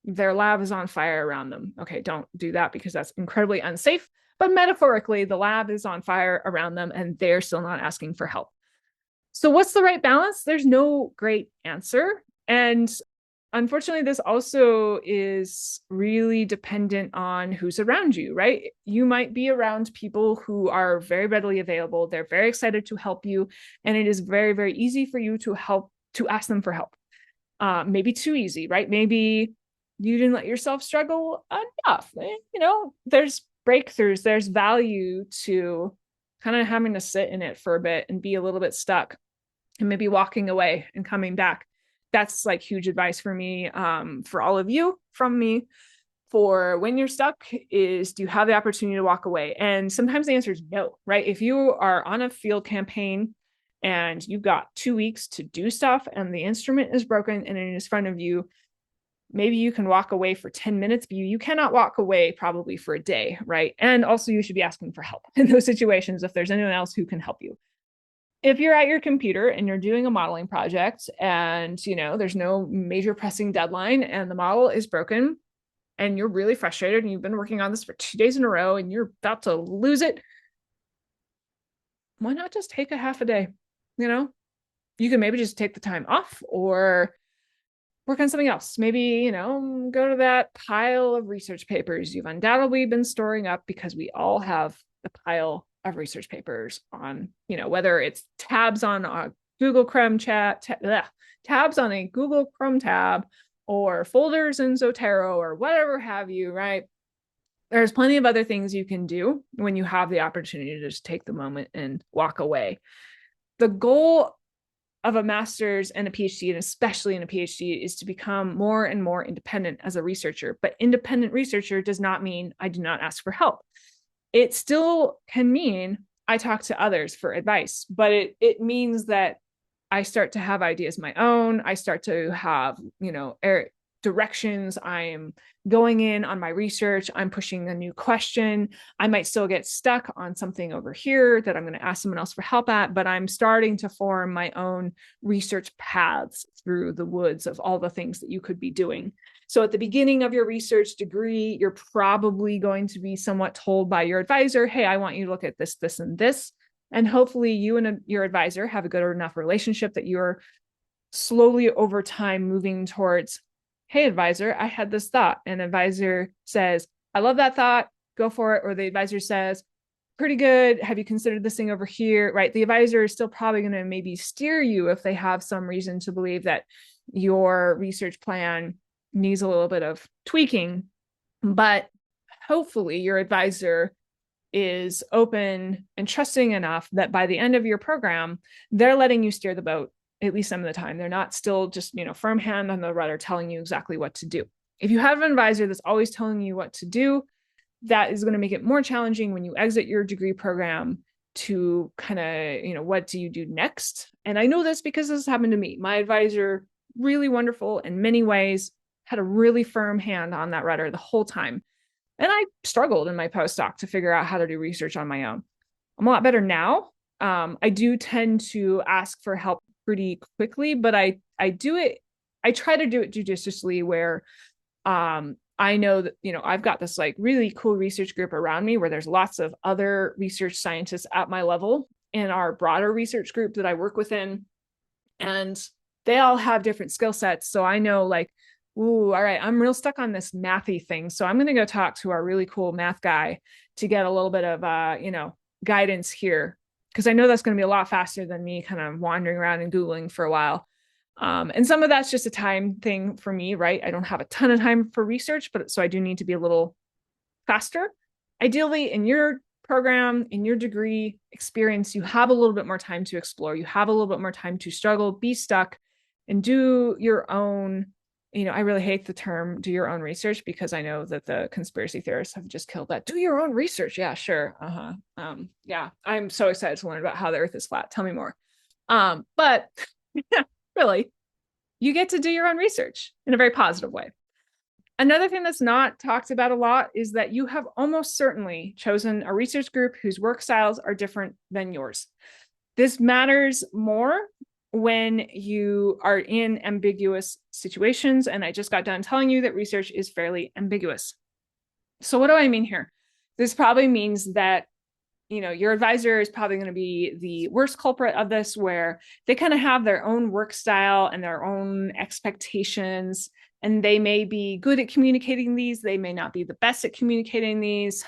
their lab is on fire around them. Okay, don't do that because that's incredibly unsafe. But metaphorically, the lab is on fire around them and they're still not asking for help. So, what's the right balance? There's no great answer. And unfortunately, this also is really dependent on who's around you, right? You might be around people who are very readily available. They're very excited to help you. And it is very, very easy for you to ask them for help. Maybe too easy, right? Maybe you didn't let yourself struggle enough. There's breakthroughs, there's value to kind of having to sit in it for a bit and be a little bit stuck and maybe walking away and coming back. That's like huge advice for me, for all of you from me. For when you're stuck, is do you have the opportunity to walk away? And sometimes the answer is no, right? If you are on a field campaign and you've got 2 weeks to do stuff and the instrument is broken and it is in front of you, maybe you can walk away for 10 minutes, but you cannot walk away probably for a day, right? And also you should be asking for help in those situations if there's anyone else who can help you. If you're at your computer and you're doing a modeling project and there's no major pressing deadline and the model is broken and you're really frustrated and you've been working on this for 2 days in a row and you're about to lose it, why not just take a half a day? You can maybe just take the time off or work on something else. Maybe, go to that pile of research papers you've undoubtedly been storing up, because we all have a pile of research papers on, whether it's tabs on a Google Chrome tabs on a Google Chrome tab or folders in Zotero or whatever have you, right? There's plenty of other things you can do when you have the opportunity to just take the moment and walk away. The goal of a master's and a PhD, and especially in a PhD, is to become more and more independent as a researcher. But independent researcher does not mean I do not ask for help. It still can mean I talk to others for advice, but it means that I start to have ideas of my own. I start to have, directions I am going in on my research. I'm pushing a new question. I might still get stuck on something over here that I'm going to ask someone else for help at, but I'm starting to form my own research paths through the woods of all the things that you could be doing. So at the beginning of your research degree, you're probably going to be somewhat told by your advisor, hey, I want you to look at this, this, and this. And hopefully you and your advisor have a good enough relationship that you're slowly over time moving towards, hey, advisor, I had this thought. And advisor says, I love that thought, go for it. Or the advisor says, pretty good. Have you considered this thing over here? Right. The advisor is still probably going to maybe steer you if they have some reason to believe that your research plan needs a little bit of tweaking. But hopefully your advisor is open and trusting enough that by the end of your program, they're letting you steer the boat, at least some of the time. They're not still just, firm hand on the rudder telling you exactly what to do. If you have an advisor that's always telling you what to do, that is going to make it more challenging when you exit your degree program to kind of, what do you do next? And I know this because this happened to me. My advisor, really wonderful in many ways, had a really firm hand on that rudder the whole time. And I struggled in my postdoc to figure out how to do research on my own. I'm a lot better now. I do tend to ask for help pretty quickly, but I try to do it judiciously where I know that, I've got this like really cool research group around me where there's lots of other research scientists at my level in our broader research group that I work within. And they all have different skill sets. So I know like, ooh, all right, I'm real stuck on this mathy thing. So I'm going to go talk to our really cool math guy to get a little bit of, guidance here. Because I know that's going to be a lot faster than me kind of wandering around and Googling for a while. And some of that's just a time thing for me, right? I don't have a ton of time for research, but so I do need to be a little faster. Ideally, in your program, in your degree experience, you have a little bit more time to explore. You have a little bit more time to struggle, be stuck, and do your own. I really hate the term do your own research because I know that the conspiracy theorists have just killed that. Do your own research. Yeah, sure. Yeah, I'm so excited to learn about how the earth is flat. Tell me more. But really, you get to do your own research in a very positive way. Another thing that's not talked about a lot is that you have almost certainly chosen a research group whose work styles are different than yours. This matters more when you are in ambiguous situations. And I just got done telling you that research is fairly ambiguous. So what do I mean here? This probably means that your advisor is probably going to be the worst culprit of this, where they kind of have their own work style and their own expectations, and they may be good at communicating these. They may not be the best at communicating these.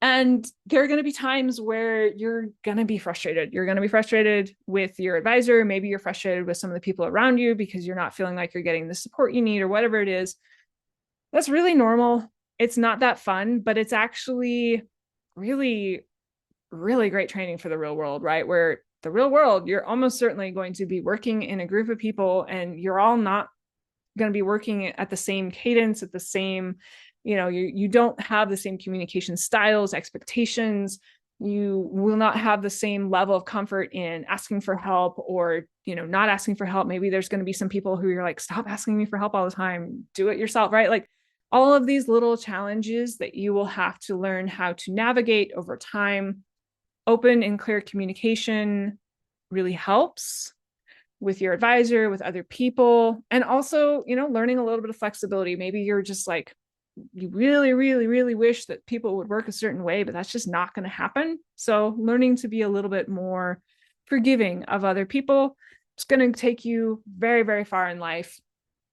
And there are going to be times where you're going to be frustrated. You're going to be frustrated with your advisor. Maybe you're frustrated with some of the people around you because you're not feeling like you're getting the support you need or whatever it is. That's really normal. It's not that fun, but it's actually really, really great training for the real world, right? Where the real world, you're almost certainly going to be working in a group of people, and you're all not going to be working at the same cadence, at the same, you don't have the same communication styles, expectations. You will not have the same level of comfort in asking for help or, not asking for help. Maybe there's going to be some people who you're like, stop asking me for help all the time, do it yourself, right? Like all of these little challenges that you will have to learn how to navigate over time. Open and clear communication really helps with your advisor, with other people, and also, learning a little bit of flexibility. Maybe you're just like, you really, really, really wish that people would work a certain way, but that's just not going to happen. So learning to be a little bit more forgiving of other people, it's going to take you very, very far in life,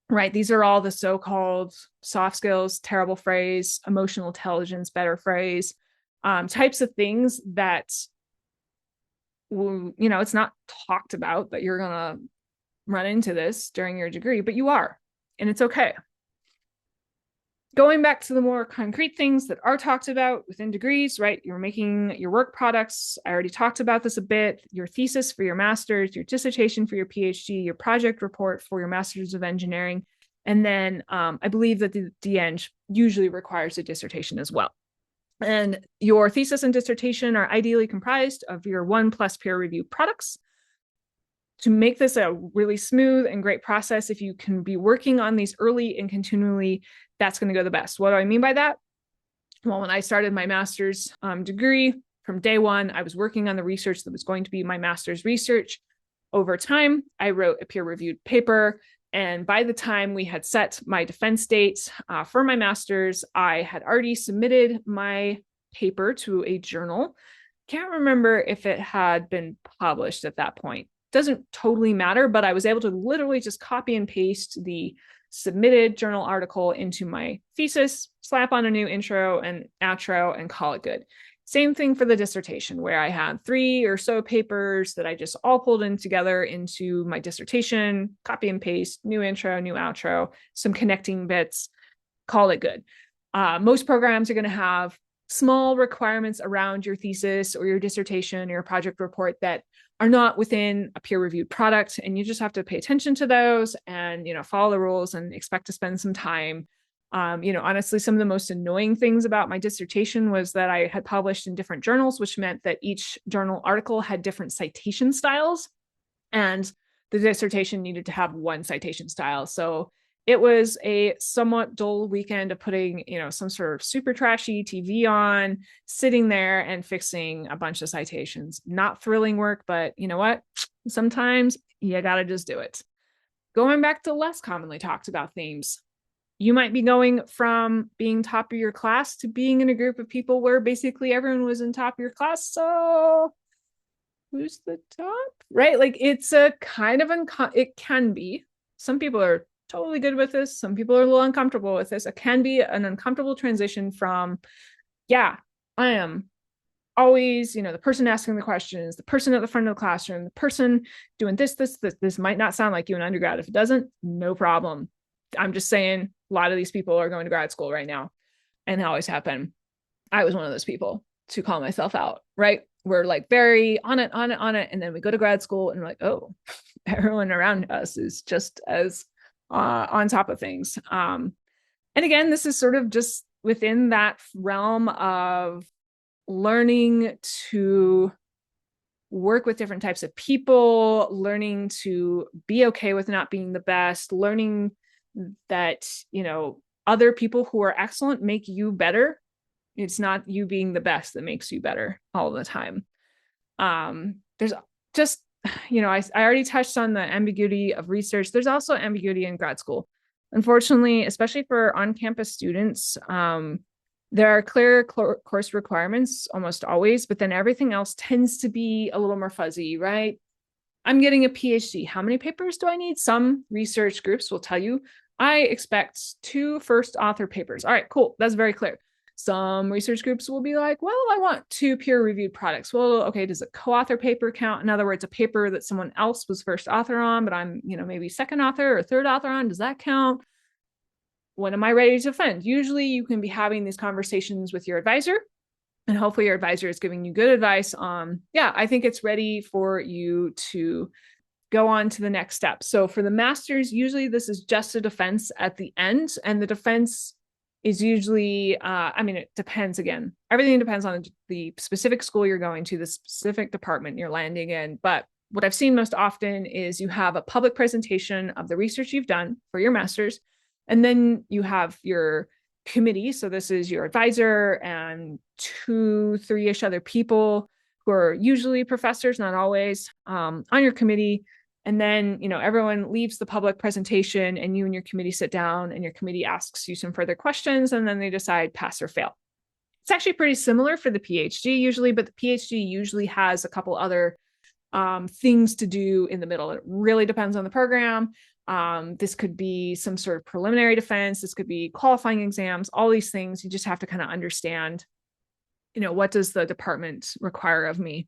right? These are all the so-called soft skills, terrible phrase, emotional intelligence, better phrase, types of things that it's not talked about that you're going to run into this during your degree, but you are, and it's okay. Going back to the more concrete things that are talked about within degrees, right? You're making your work products. I already talked about this a bit. Your thesis for your master's, your dissertation for your PhD, your project report for your master's of engineering. And then I believe that the DEng usually requires a dissertation as well. And your thesis and dissertation are ideally comprised of your 1+ peer review products. To make this a really smooth and great process, if you can be working on these early and continually, that's going to go the best. What do I mean by that? Well, when I started my master's degree, from day one, I was working on the research that was going to be my master's research. Over time, I wrote a peer-reviewed paper, and by the time we had set my defense date for my master's, I had already submitted my paper to a journal. Can't remember if it had been published at that point. Doesn't totally matter, but I was able to literally just copy and paste the submitted journal article into my thesis, slap on a new intro and outro, and call it good. Same thing for the dissertation, where I had 3 or so papers that I just all pulled in together into my dissertation, copy and paste, new intro, new outro, some connecting bits, call it good. Most programs are going to have small requirements around your thesis or your dissertation or your project report that are not within a peer-reviewed product, and you just have to pay attention to those and follow the rules and expect to spend some time. Honestly, some of the most annoying things about my dissertation was that I had published in different journals, which meant that each journal article had different citation styles, and the dissertation needed to have one citation style. So it was a somewhat dull weekend of putting, some sort of super trashy TV on, sitting there and fixing a bunch of citations. Not thrilling work, but you know what? Sometimes you gotta just do it. Going back to less commonly talked about themes, you might be going from being top of your class to being in a group of people where basically everyone was in top of your class. So who's the top, right? Like it's a kind of, it can be, some people are totally good with this. Some people are a little uncomfortable with this. It can be an uncomfortable transition from, yeah, I am always, the person asking the questions, the person at the front of the classroom, the person doing this. This might not sound like you in undergrad. If it doesn't, no problem. I'm just saying a lot of these people are going to grad school right now and always have been. I was one of those people to call myself out, right? We're like very on it. And then we go to grad school and we're like, oh, everyone around us is just as on top of things. And again, this is sort of just within that realm of learning to work with different types of people, learning to be okay with not being the best, learning that, other people who are excellent make you better. It's not you being the best that makes you better all the time. There's just I already touched on the ambiguity of research. There's also ambiguity in grad school. Unfortunately, especially for on-campus students, there are clear course requirements almost always, but then everything else tends to be a little more fuzzy, right? I'm getting a PhD. How many papers do I need? Some research groups will tell you, I expect 2 first author papers. All right, cool. That's very clear. Some research groups will be like, well, I want 2 peer-reviewed products. Well, okay, does a co-author paper count? In other words, a paper that someone else was first author on, but I'm, maybe second author or third author on. Does that count? When am I ready to defend? Usually you can be having these conversations with your advisor, and hopefully your advisor is giving you good advice on, yeah, I think it's ready for you to go on to the next step. So for the master's, usually this is just a defense at the end, and the defense is usually, it depends again. Everything depends on the specific school you're going to, the specific department you're landing in. But what I've seen most often is you have a public presentation of the research you've done for your master's, and then you have your committee. So this is your advisor and 2, 3-ish other people who are usually professors, not always, on your committee. And then, everyone leaves the public presentation and you and your committee sit down and your committee asks you some further questions and then they decide pass or fail. It's actually pretty similar for the PhD usually, but the PhD usually has a couple other things to do in the middle. It really depends on the program. This could be some sort of preliminary defense. This could be qualifying exams, all these things. You just have to kind of understand, what does the department require of me?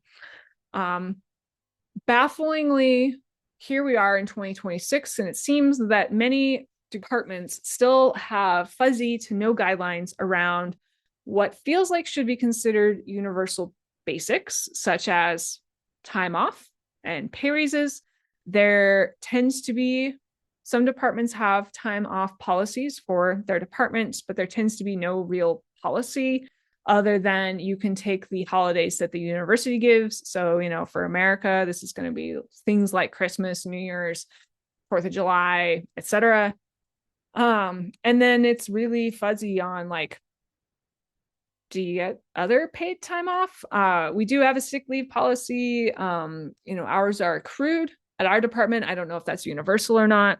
Bafflingly, here we are in 2026, and it seems that many departments still have fuzzy to no guidelines around what feels like should be considered universal basics, such as time off and pay raises. There tends to be, some departments have time off policies for their departments, but there tends to be no real policy other than you can take the holidays that the university gives. So, for America, this is going to be things like Christmas, New Year's, 4th of July, etc. And then it's really fuzzy on like, do you get other paid time off? We do have a sick leave policy. Hours are accrued at our department. I don't know if that's universal or not.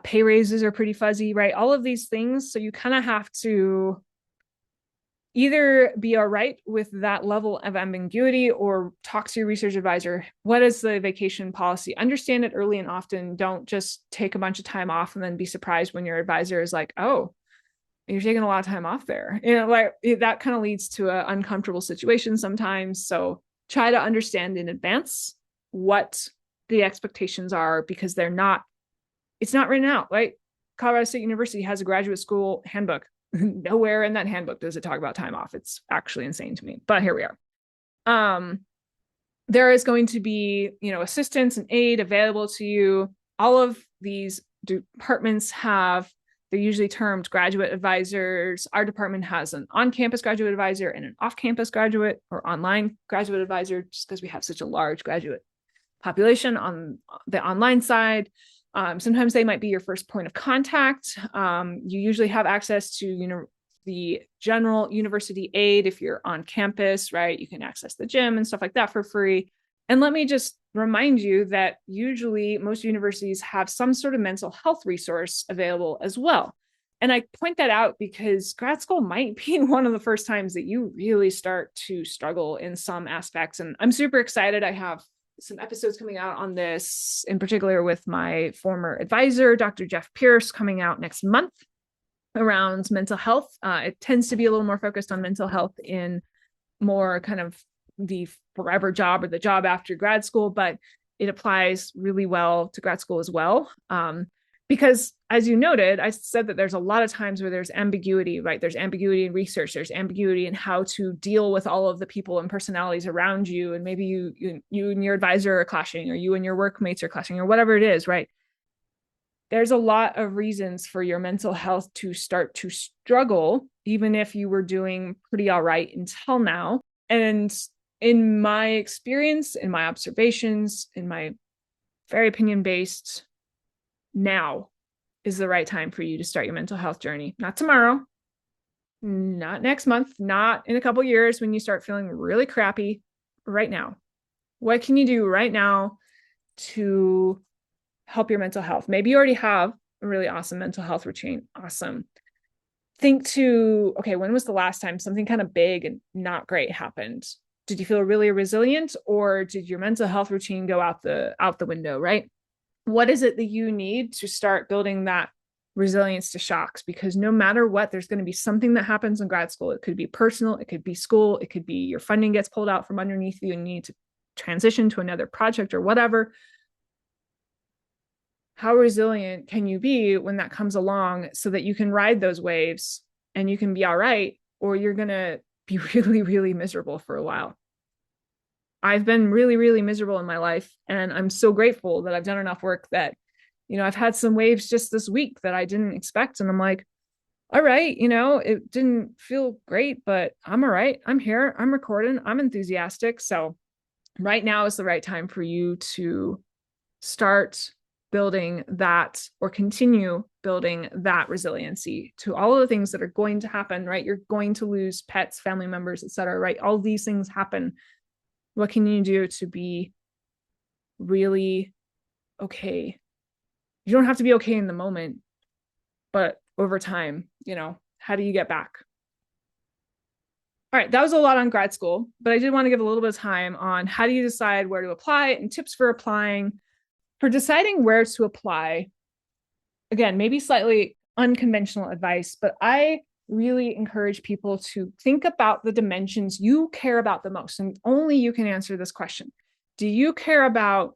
Pay raises are pretty fuzzy, right? All of these things. So you kind of have to either be all right with that level of ambiguity or talk to your research advisor. What is the vacation policy? Understand it early and often. Don't just take a bunch of time off and then be surprised when your advisor is like, oh, you're taking a lot of time off there. That kind of leads to an uncomfortable situation sometimes. So try to understand in advance what the expectations are, because it's not written out, right? Colorado State University has a graduate school handbook. Nowhere in that handbook does it talk about time off. It's actually insane to me, but here we are. There is going to be, assistance and aid available to you. All of these departments they're usually termed graduate advisors. Our department has an on-campus graduate advisor and an off-campus graduate or online graduate advisor, just because we have such a large graduate population on the online side. Sometimes they might be your first point of contact. You usually have access to, the general university aid if you're on campus, right? You can access the gym and stuff like that for free. And let me just remind you that usually most universities have some sort of mental health resource available as well. And I point that out because grad school might be one of the first times that you really start to struggle in some aspects. And I'm super excited. I have some episodes coming out on this, in particular with my former advisor, Dr. Jeff Pierce, coming out next month around mental health. It tends to be a little more focused on mental health in more kind of the forever job or the job after grad school, but it applies really well to grad school as well. Because as you noted, I said that there's a lot of times where there's ambiguity, right? There's ambiguity in research, there's ambiguity in how to deal with all of the people and personalities around you. And maybe you and your advisor are clashing, or you and your workmates are clashing, or whatever it is, right? There's a lot of reasons for your mental health to start to struggle, even if you were doing pretty all right until now. And in my experience, in my observations, in my very opinion-based, now is the right time for you to start your mental health journey. Not tomorrow, not next month, not in a couple years when you start feeling really crappy. Right now. What can you do right now to help your mental health? Maybe you already have a really awesome mental health routine. Awesome. Think to, okay, when was the last time something kind of big and not great happened? Did you feel really resilient, or did your mental health routine go out the window, right? What is it that you need to start building that resilience to shocks? Because no matter what, there's going to be something that happens in grad school. It could be personal, it could be school, it could be your funding gets pulled out from underneath you and you need to transition to another project or whatever. How resilient can you be when that comes along so that you can ride those waves and you can be all right, or you're going to be really, really miserable for a while? I've been really, really miserable in my life. And I'm so grateful that I've done enough work that, I've had some waves just this week that I didn't expect. And I'm like, all right, it didn't feel great, but I'm all right. I'm here. I'm recording. I'm enthusiastic. So right now is the right time for you to start building that, or continue building that resiliency to all of the things that are going to happen, right? You're going to lose pets, family members, etc., right? All these things happen. What can you do to be really okay? You don't have to be okay in the moment, but over time, how do you get back? All right, that was a lot on grad school, but I did want to give a little bit of time on how do you decide where to apply and tips for applying. For deciding where to apply, again, maybe slightly unconventional advice, but I really encourage people to think about the dimensions you care about the most. And only you can answer this question. Do you care about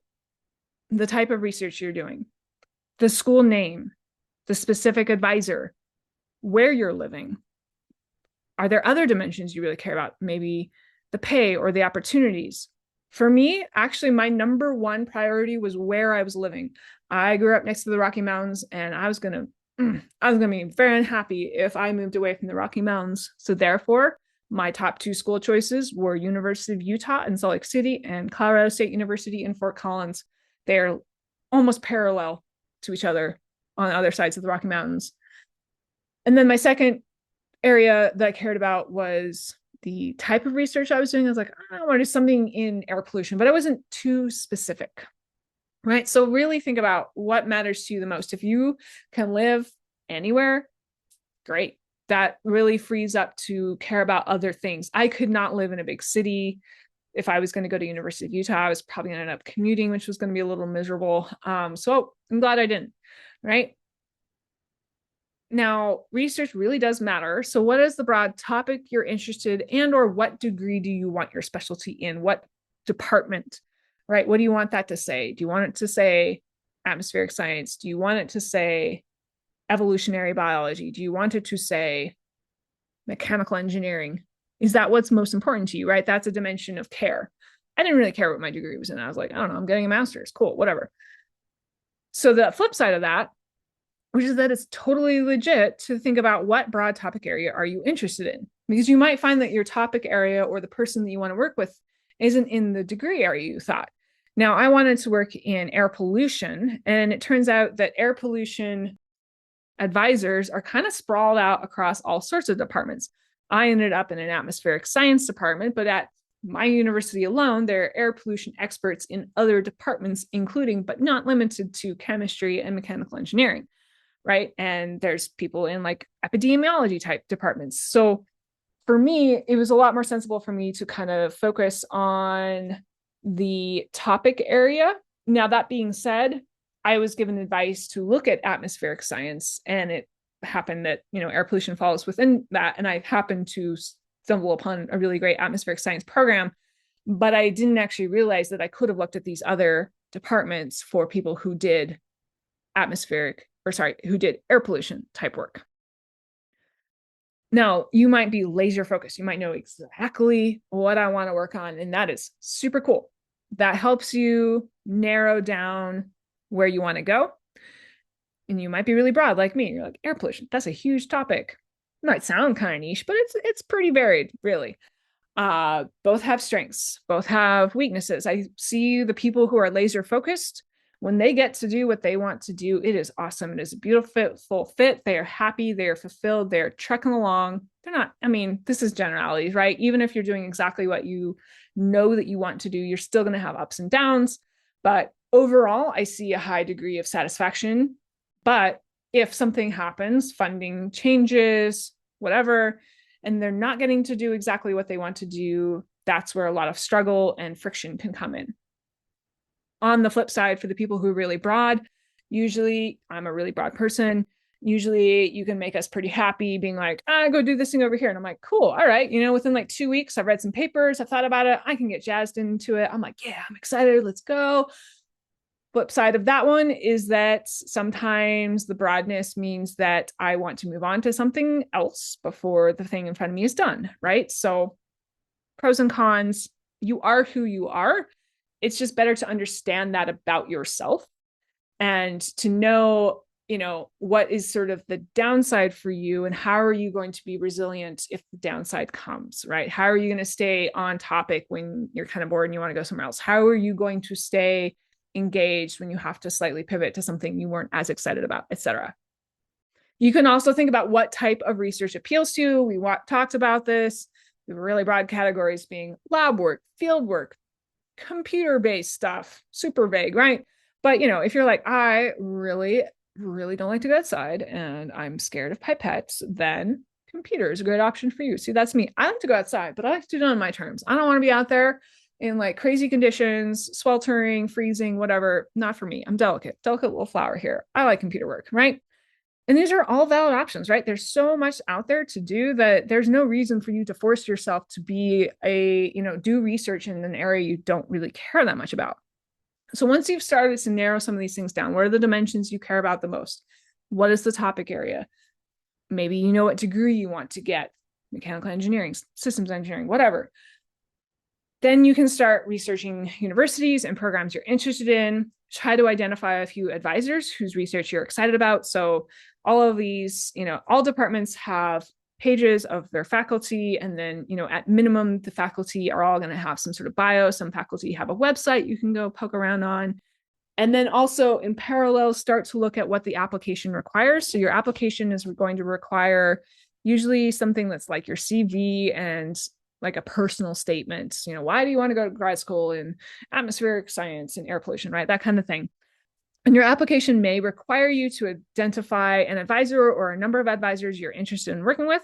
the type of research you're doing, the school name, the specific advisor, where you're living? Are there other dimensions you really care about? Maybe the pay or the opportunities. For me, actually, my number one priority was where I was living. I grew up next to the Rocky Mountains, and I was gonna be very unhappy if I moved away from the Rocky Mountains. So therefore, my top two school choices were University of Utah in Salt Lake City and Colorado State University in Fort Collins. They're almost parallel to each other on the other sides of the Rocky Mountains. And then my second area that I cared about was the type of research I was doing. I was like, I want to do something in air pollution, but I wasn't too specific, right? So really think about what matters to you the most. If you can live anywhere, great. That really frees up to care about other things. I could not live in a big city. If I was going to go to University of Utah, I was probably going to end up commuting, which was going to be a little miserable. So I'm glad I didn't, right? Now, research really does matter. So what is the broad topic you're interested in, or what degree do you want your specialty in? What department, right? What do you want that to say? Do you want it to say atmospheric science? Do you want it to say evolutionary biology? Do you want it to say mechanical engineering? Is that what's most important to you, right? That's a dimension of care. I didn't really care what my degree was in. I was like, I don't know, I'm getting a master's. Cool, whatever. So the flip side of that, which is that it's totally legit to think about what broad topic area are you interested in, because you might find that your topic area or the person that you want to work with isn't in the degree area you thought. Now, I wanted to work in air pollution, and it turns out that air pollution advisors are kind of sprawled out across all sorts of departments. I ended up in an atmospheric science department, but at my university alone, there are air pollution experts in other departments, including but not limited to chemistry and mechanical engineering, right? And there's people in like epidemiology type departments. So for me, it was a lot more sensible for me to kind of focus on the topic area. Now, that being said, I was given advice to look at atmospheric science, and it happened that, air pollution falls within that. And I happened to stumble upon a really great atmospheric science program, but I didn't actually realize that I could have looked at these other departments for people who did who did air pollution type work. Now, you might be laser focused. You might know exactly what I want to work on, and that is super cool. That helps you narrow down where you want to go. And you might be really broad like me. You're like, air pollution, that's a huge topic. It might sound kind of niche, but it's pretty varied, really. Both have strengths, both have weaknesses. I see the people who are laser focused When they get to do what they want to do, it is awesome. It is a beautiful fit. They are happy. They are fulfilled. They're trucking along. They're not, I mean, this is generalities, right? Even if you're doing exactly what you know that you want to do, you're still going to have ups and downs. But overall, I see a high degree of satisfaction. But if something happens, funding changes, whatever, and they're not getting to do exactly what they want to do, that's where a lot of struggle and friction can come in. On the flip side, for the people who are really broad, usually I'm a really broad person. Usually you can make us pretty happy being like, go do this thing over here. And I'm like, cool. All right. Within like 2 weeks, I've read some papers. I've thought about it. I can get jazzed into it. I'm like, yeah, I'm excited. Let's go. Flip side of that one is that sometimes the broadness means that I want to move on to something else before the thing in front of me is done. Right. So pros and cons, you are who you are. It's just better to understand that about yourself and to know, what is sort of the downside for you and how are you going to be resilient if the downside comes, right? How are you going to stay on topic when you're kind of bored and you want to go somewhere else? How are you going to stay engaged when you have to slightly pivot to something you weren't as excited about, etc. You can also think about what type of research appeals to you. We talked about this. The really broad categories being lab work, field work, computer-based stuff, super vague, right? But if you're like, I really, really don't like to go outside and I'm scared of pipettes, then computer is a great option for you. See, that's me. I like to go outside, but I like to do it on my terms. I don't want to be out there in like crazy conditions, sweltering, freezing, whatever. Not for me. I'm delicate little flower here. I like computer work, right? And these are all valid options, right? There's so much out there to do that there's no reason for you to force yourself to be do research in an area you don't really care that much about. So once you've started to narrow some of these things down, what are the dimensions you care about the most? What is the topic area? Maybe you know what degree you want to get, mechanical engineering, systems engineering, whatever. Then you can start researching universities and programs you're interested in. Try to identify a few advisors whose research you're excited about. So all of these, all departments have pages of their faculty. And then, at minimum, the faculty are all going to have some sort of bio. Some faculty have a website you can go poke around on. And then also in parallel, start to look at what the application requires. So your application is going to require usually something that's like your CV and like a personal statement, why do you want to go to grad school in atmospheric science and air pollution, right? That kind of thing. And your application may require you to identify an advisor or a number of advisors you're interested in working with.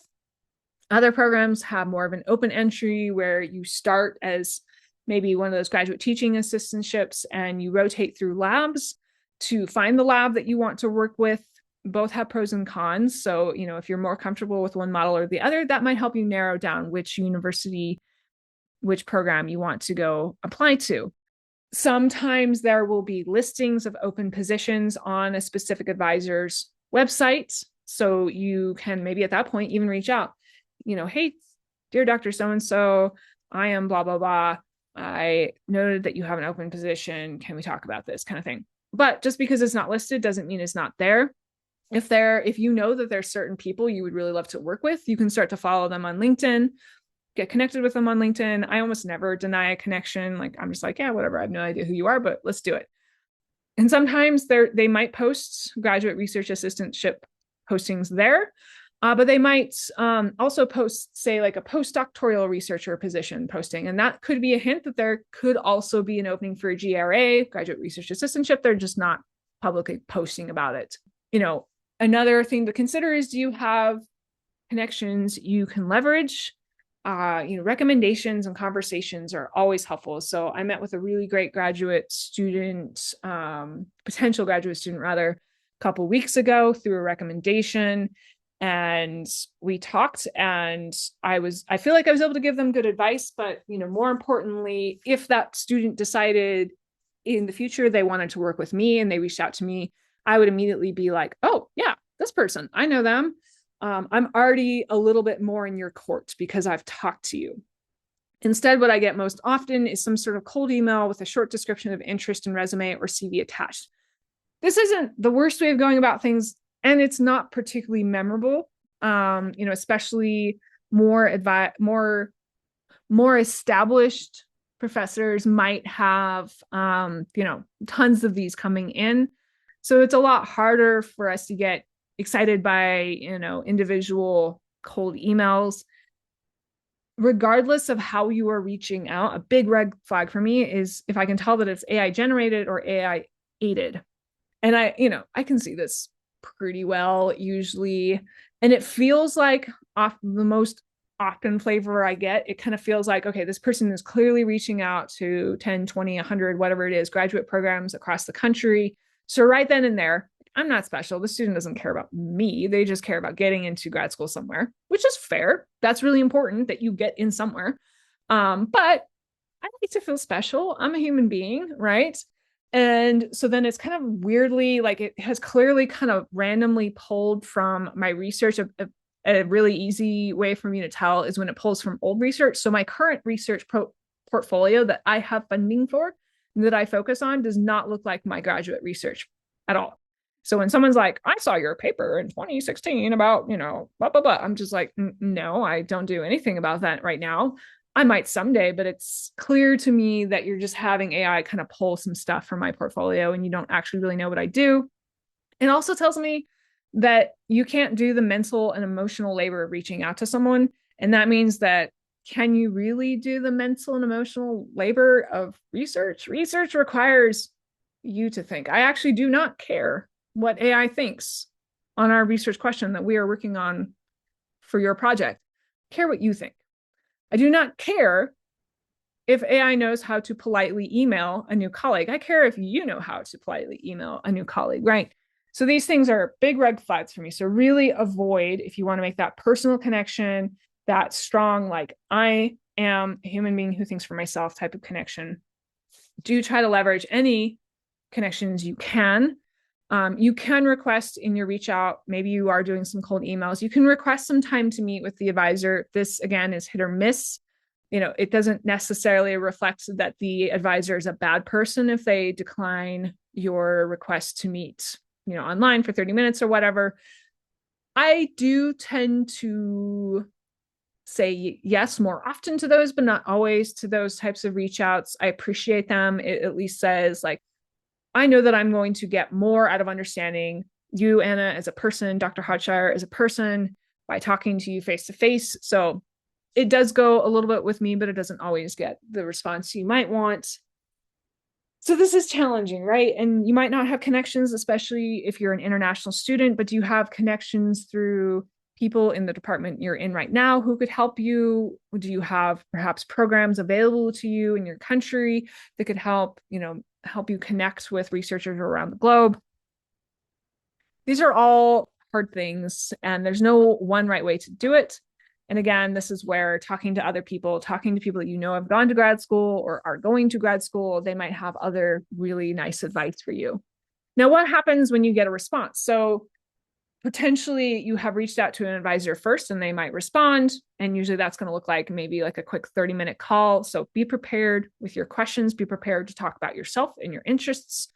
Other programs have more of an open entry where you start as maybe one of those graduate teaching assistantships and you rotate through labs to find the lab that you want to work with. Both have pros and cons. So, if you're more comfortable with one model or the other, that might help you narrow down which university, which program you want to go apply to. Sometimes there will be listings of open positions on a specific advisor's website. So you can maybe at that point even reach out, hey, dear Dr. So-and-so, I am blah, blah, blah. I noted that you have an open position. Can we talk about this kind of thing? But just because it's not listed doesn't mean it's not there. If you know that there's certain people you would really love to work with, you can start to follow them on LinkedIn, get connected with them on LinkedIn. I almost never deny a connection. Like, I'm just like, yeah, whatever. I have no idea who you are, but let's do it. And sometimes they might post graduate research assistantship postings there, but they might also post, say, like a postdoctoral researcher position posting. And that could be a hint that there could also be an opening for a GRA, graduate research assistantship. They're just not publicly posting about it. Another thing to consider is, do you have connections you can leverage? Recommendations and conversations are always helpful. So I met with a really great potential graduate student rather, a couple of weeks ago through a recommendation. And we talked, and I feel like I was able to give them good advice, but, more importantly, if that student decided in the future they wanted to work with me and they reached out to me, I would immediately be like, oh yeah, this person, I know them. I'm already a little bit more in your court because I've talked to you. Instead, what I get most often is some sort of cold email with a short description of interest and resume or CV attached. This isn't the worst way of going about things, and it's not particularly memorable. Especially more established professors might have, tons of these coming in. So it's a lot harder for us to get excited by, individual cold emails. Regardless of how you are reaching out, a big red flag for me is if I can tell that it's AI generated or AI aided. And I can see this pretty well usually. And it feels like off the most often flavor I get, it kind of feels like, okay, this person is clearly reaching out to 10, 20, 100, whatever it is, graduate programs across the country. So right then and there, I'm not special. The student doesn't care about me. They just care about getting into grad school somewhere, which is fair. That's really important that you get in somewhere. But I like to feel special. I'm a human being, right? And so then it's kind of weirdly, like it has clearly kind of randomly pulled from my research. A really easy way for me to tell is when it pulls from old research. So my current research portfolio that I have funding for, that I focus on, does not look like my graduate research at all. So when someone's like, I saw your paper in 2016 about, blah, blah, blah, I'm just like, no, I don't do anything about that right now. I might someday, but it's clear to me that you're just having AI kind of pull some stuff from my portfolio and you don't actually really know what I do. It also tells me that you can't do the mental and emotional labor of reaching out to someone. And that means that, can you really do the mental and emotional labor of research? Research requires you to think. I actually do not care what AI thinks on our research question that we are working on for your project. I care what you think. I do not care if AI knows how to politely email a new colleague. I care if you know how to politely email a new colleague, right? So these things are big red flags for me. So really avoid, if you want to make that personal connection, that strong, like, I am a human being who thinks for myself type of connection. Do try to leverage any connections you can. You can request in your reach out, maybe you are doing some cold emails, you can request some time to meet with the advisor. This, again, is hit or miss. It doesn't necessarily reflect that the advisor is a bad person if they decline your request to meet, online for 30 minutes or whatever. I do tend to say yes more often to those, but not always to those types of reach outs. I appreciate them. It at least says, like, I know that I'm going to get more out of understanding you, Anna, as a person, Dr. Hodshire as a person, by talking to you face to face. So it does go a little bit with me, but it doesn't always get the response you might want. So this is challenging, right? And you might not have connections, especially if you're an international student, but do you have connections through people in the department you're in right now who could help you? Do you have perhaps programs available to you in your country that could help you connect with researchers around the globe? These are all hard things, and there's no one right way to do it. And again, this is where talking to other people, talking to people that have gone to grad school or are going to grad school, they might have other really nice advice for you. Now, what happens when you get a response? So potentially you have reached out to an advisor first and they might respond. And usually that's going to look like maybe like a quick 30-minute call. So be prepared with your questions, be prepared to talk about yourself and your interests.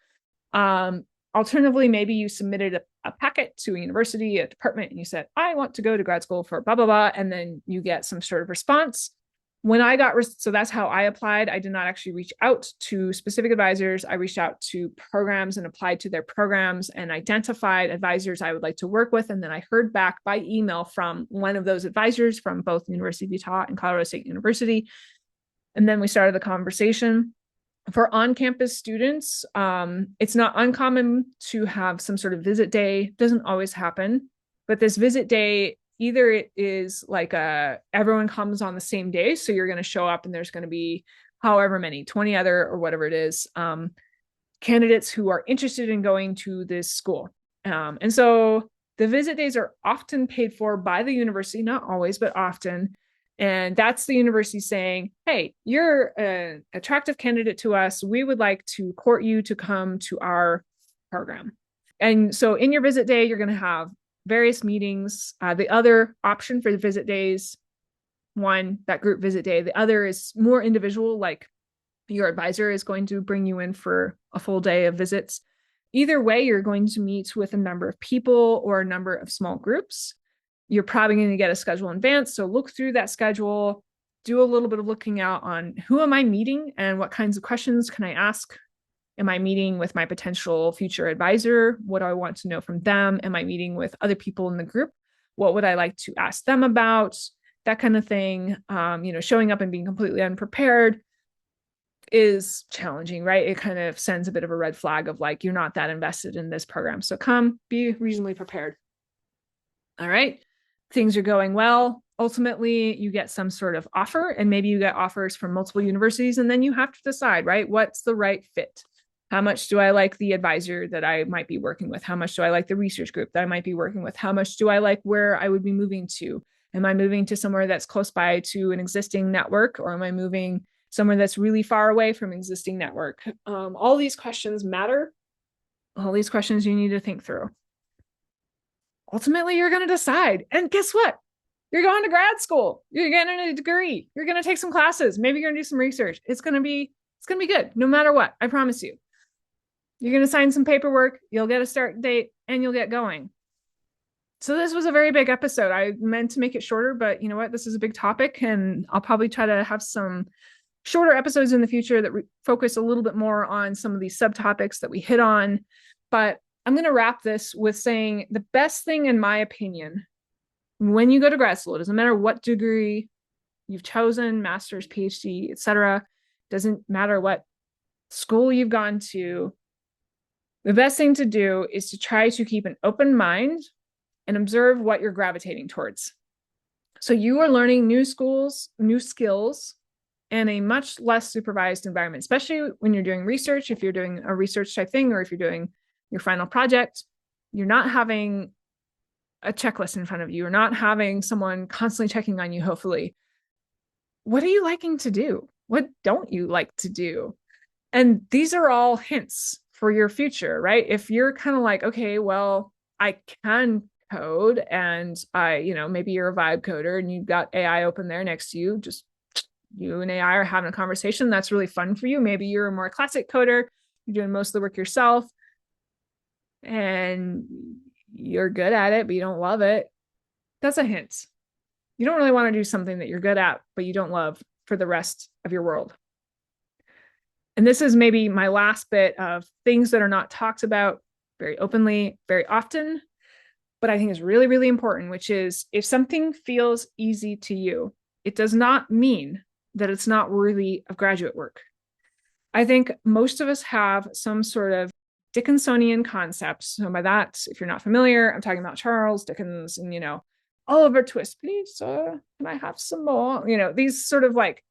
Alternatively, maybe you submitted a packet to a university, a department, and you said, I want to go to grad school for blah, blah, blah. And then you get some sort of response. When I got, so that's how I applied. I did not actually reach out to specific advisors. I reached out to programs and applied to their programs and identified advisors I would like to work with. And then I heard back by email from one of those advisors from both University of Utah and Colorado State University. And then we started the conversation. For on-campus students, it's not uncommon to have some sort of visit day. It doesn't always happen, but this visit day, either it is like everyone comes on the same day, so you're going to show up and there's going to be however many, 20 other or whatever it is, candidates who are interested in going to this school. And so the visit days are often paid for by the university, not always, but often. And that's the university saying, hey, you're an attractive candidate to us. We would like to court you to come to our program. And so in your visit day, you're going to have various meetings. The other option for the visit days, one, that group visit day. The other is more individual, like your advisor is going to bring you in for a full day of visits. Either way, you're going to meet with a number of people or a number of small groups. You're probably going to get a schedule in advance. So look through that schedule. do a little bit of looking out on who am I meeting and what kinds of questions can I ask. Am I meeting with my potential future advisor? What do I want to know from them? Am I meeting with other people in the group? What would I like to ask them about? That kind of thing. Showing up and being completely unprepared is challenging, right? It kind of sends a bit of a red flag of like, you're not that invested in this program. So come, be reasonably prepared. All right. Things are going well. Ultimately, you get some sort of offer, and maybe you get offers from multiple universities, and then you have to decide, right? What's the right fit? How much do I like the advisor that I might be working with? How much do I like the research group that I might be working with? How much do I like where I would be moving to? Am I moving to somewhere that's close by to an existing network, or am I moving somewhere that's really far away from existing network? All these questions matter. All these questions you need to think through. Ultimately, you're going to decide. And guess what? You're going to grad school. You're getting a degree. You're going to take some classes. Maybe you're going to do some research. It's going to be good no matter what. I promise you. You're going to sign some paperwork. You'll get a start date and you'll get going. So this was a very big episode. I meant to make it shorter, but you know what? This is a big topic, and I'll probably try to have some shorter episodes in the future that focus a little bit more on some of these subtopics that we hit on. But I'm going to wrap this with saying the best thing, in my opinion, when you go to grad school, it doesn't matter what degree you've chosen, master's, PhD, etc. Doesn't matter what school you've gone to. The best thing to do is to try to keep an open mind and observe what you're gravitating towards. So you are learning new skills, in a much less supervised environment, especially when you're doing research. If you're doing a research type thing, or if you're doing your final project, you're not having a checklist in front of you. You're not having someone constantly checking on you, hopefully. What are you liking to do? What don't you like to do? And these are all hints for your future, right? If you're kind of like, okay, well, I can code, and maybe you're a vibe coder and you've got AI open there next to you, just you and AI are having a conversation. That's really fun for you. Maybe you're a more classic coder. You're doing most of the work yourself and you're good at it, but you don't love it. That's a hint. You don't really want to do something that you're good at, but you don't love for the rest of your world. And this is maybe my last bit of things that are not talked about very openly, very often, but I think is really, really important, which is if something feels easy to you, it does not mean that it's not worthy of graduate work. I think most of us have some sort of Dickinsonian concepts. So by that, if you're not familiar, I'm talking about Charles Dickens and, Oliver Twist, please, can I have some more? These sort of like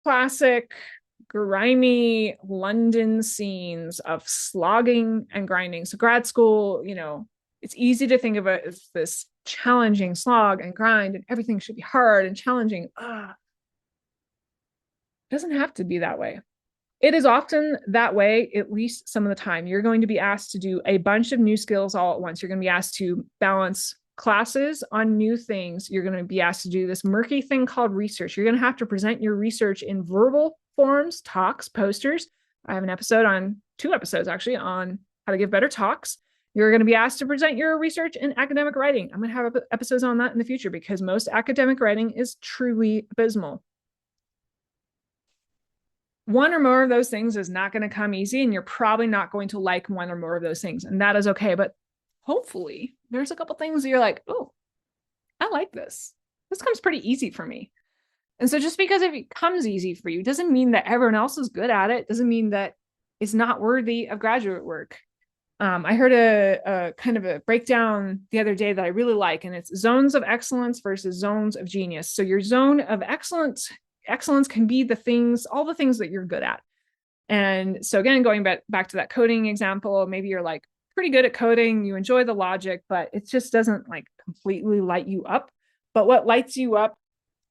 classic, grimy London scenes of slogging and grinding. So grad school, it's easy to think of it as this challenging slog and grind, and everything should be hard and challenging. It doesn't have to be that way. It is often that way, at least some of the time. You're going to be asked to do a bunch of new skills all at once. You're going to be asked to balance classes on new things. You're going to be asked to do this murky thing called research. You're going to have to present your research in verbal forms, talks, posters. I have two episodes actually, on how to give better talks. You're going to be asked to present your research in academic writing. I'm going to have episodes on that in the future because most academic writing is truly abysmal. One or more of those things is not going to come easy, and you're probably not going to like one or more of those things, and that is okay. But hopefully there's a couple things that you're like, oh, I like this. This comes pretty easy for me. And so just because it comes easy for you doesn't mean that everyone else is good at it. Doesn't mean that it's not worthy of graduate work. I heard a kind of a breakdown the other day that I really like, and it's zones of excellence versus zones of genius. So your zone of excellence can be all the things that you're good at. And so again, going back to that coding example, maybe you're like pretty good at coding, you enjoy the logic, but it just doesn't like completely light you up. But what lights you up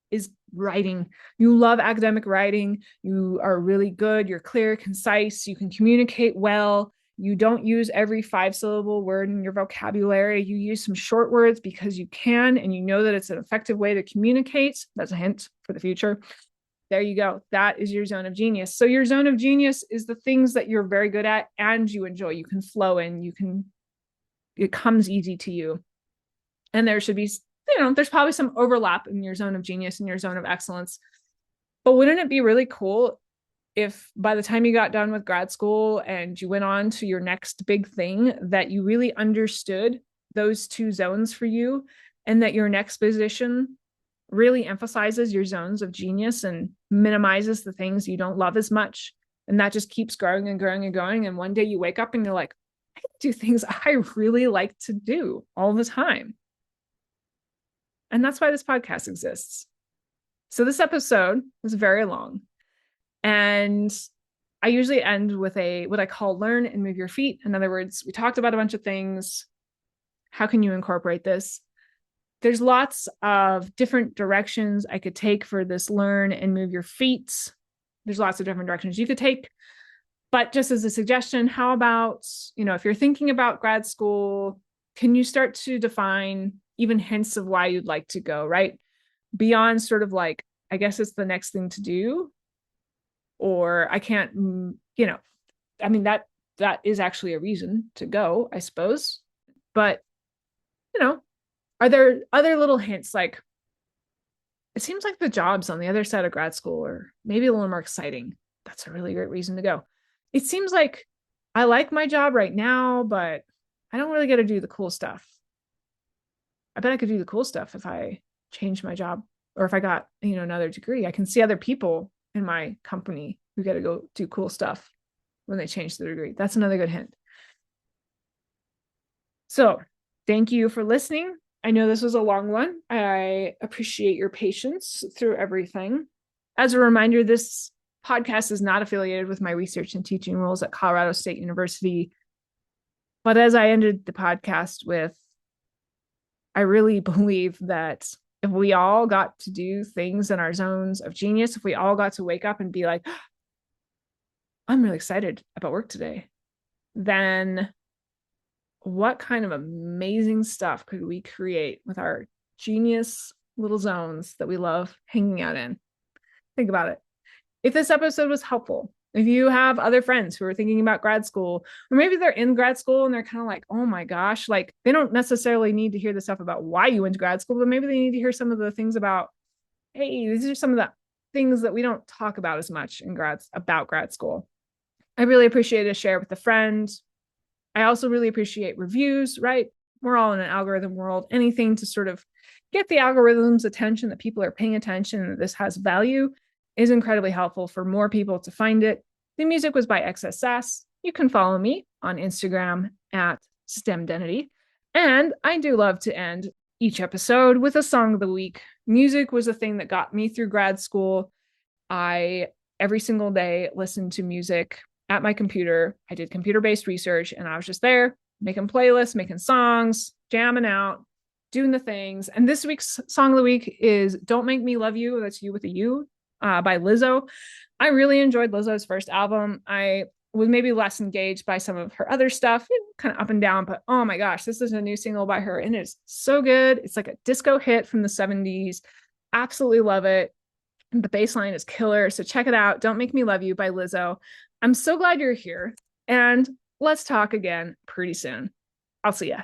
is writing. You love academic writing. You are really good. You're clear, concise. You can communicate well. You don't use every 5-syllable word in your vocabulary. You use some short words because you can, and you know that it's an effective way to communicate. That's a hint for the future. There you go. That is your zone of genius. So your zone of genius is the things that you're very good at and you enjoy. You can flow in. It comes easy to you. And there should be there's probably some overlap in your zone of genius and your zone of excellence. But wouldn't it be really cool if by the time you got done with grad school and you went on to your next big thing, that you really understood those two zones for you, and that your next position really emphasizes your zones of genius and minimizes the things you don't love as much. And that just keeps growing and growing and growing. And one day you wake up and you're like, I can do things I really like to do all the time. And that's why this podcast exists. So this episode was very long. And I usually end with what I call learn and move your feet. In other words, we talked about a bunch of things. How can you incorporate this? There's lots of different directions I could take for this learn and move your feet. There's lots of different directions you could take. But just as a suggestion, how about, if you're thinking about grad school, can you start to define even hints of why you'd like to go, right? Beyond sort of like, I guess it's the next thing to do, or I can't, I mean, that is actually a reason to go, I suppose. But, are there other little hints? Like, it seems like the jobs on the other side of grad school are maybe a little more exciting. That's a really great reason to go. It seems like I like my job right now, but I don't really get to do the cool stuff. I bet I could do the cool stuff if I changed my job, or if I got, another degree. I can see other people in my company who get to go do cool stuff when they change the degree. That's another good hint. So thank you for listening. I know this was a long one. I appreciate your patience through everything. As a reminder, this podcast is not affiliated with my research and teaching roles at Colorado State University. But as I ended the podcast with, I really believe that if we all got to do things in our zones of genius, if we all got to wake up and be like, I'm really excited about work today, then what kind of amazing stuff could we create with our genius little zones that we love hanging out in? Think about it. If this episode was helpful, if you have other friends who are thinking about grad school, or maybe they're in grad school and they're kind of like, oh my gosh, like they don't necessarily need to hear the stuff about why you went to grad school, but maybe they need to hear some of the things about, hey, these are some of the things that we don't talk about as much in grad school. I really appreciate a share with a friend. I also really appreciate reviews, right? We're all in an algorithm world. Anything to sort of get the algorithm's attention, that people are paying attention, that this has value, is incredibly helpful for more people to find it. The music was by XSS. You can follow me on Instagram at STEMdenity. And I do love to end each episode with a song of the week. Music was a thing that got me through grad school. I, every single day, listened to music at my computer. I did computer-based research, and I was just there making playlists, making songs, jamming out, doing the things. And this week's song of the week is Don't Make Me Love You. That's You with a U, by Lizzo. I really enjoyed Lizzo's first album. I was maybe less engaged by some of her other stuff, kind of up and down, but oh my gosh, this is a new single by her and it's so good. It's like a disco hit from the 70s. Absolutely love it. The bass line is killer. So check it out. Don't Make Me Love You by Lizzo. I'm so glad you're here, and let's talk again pretty soon. I'll see ya.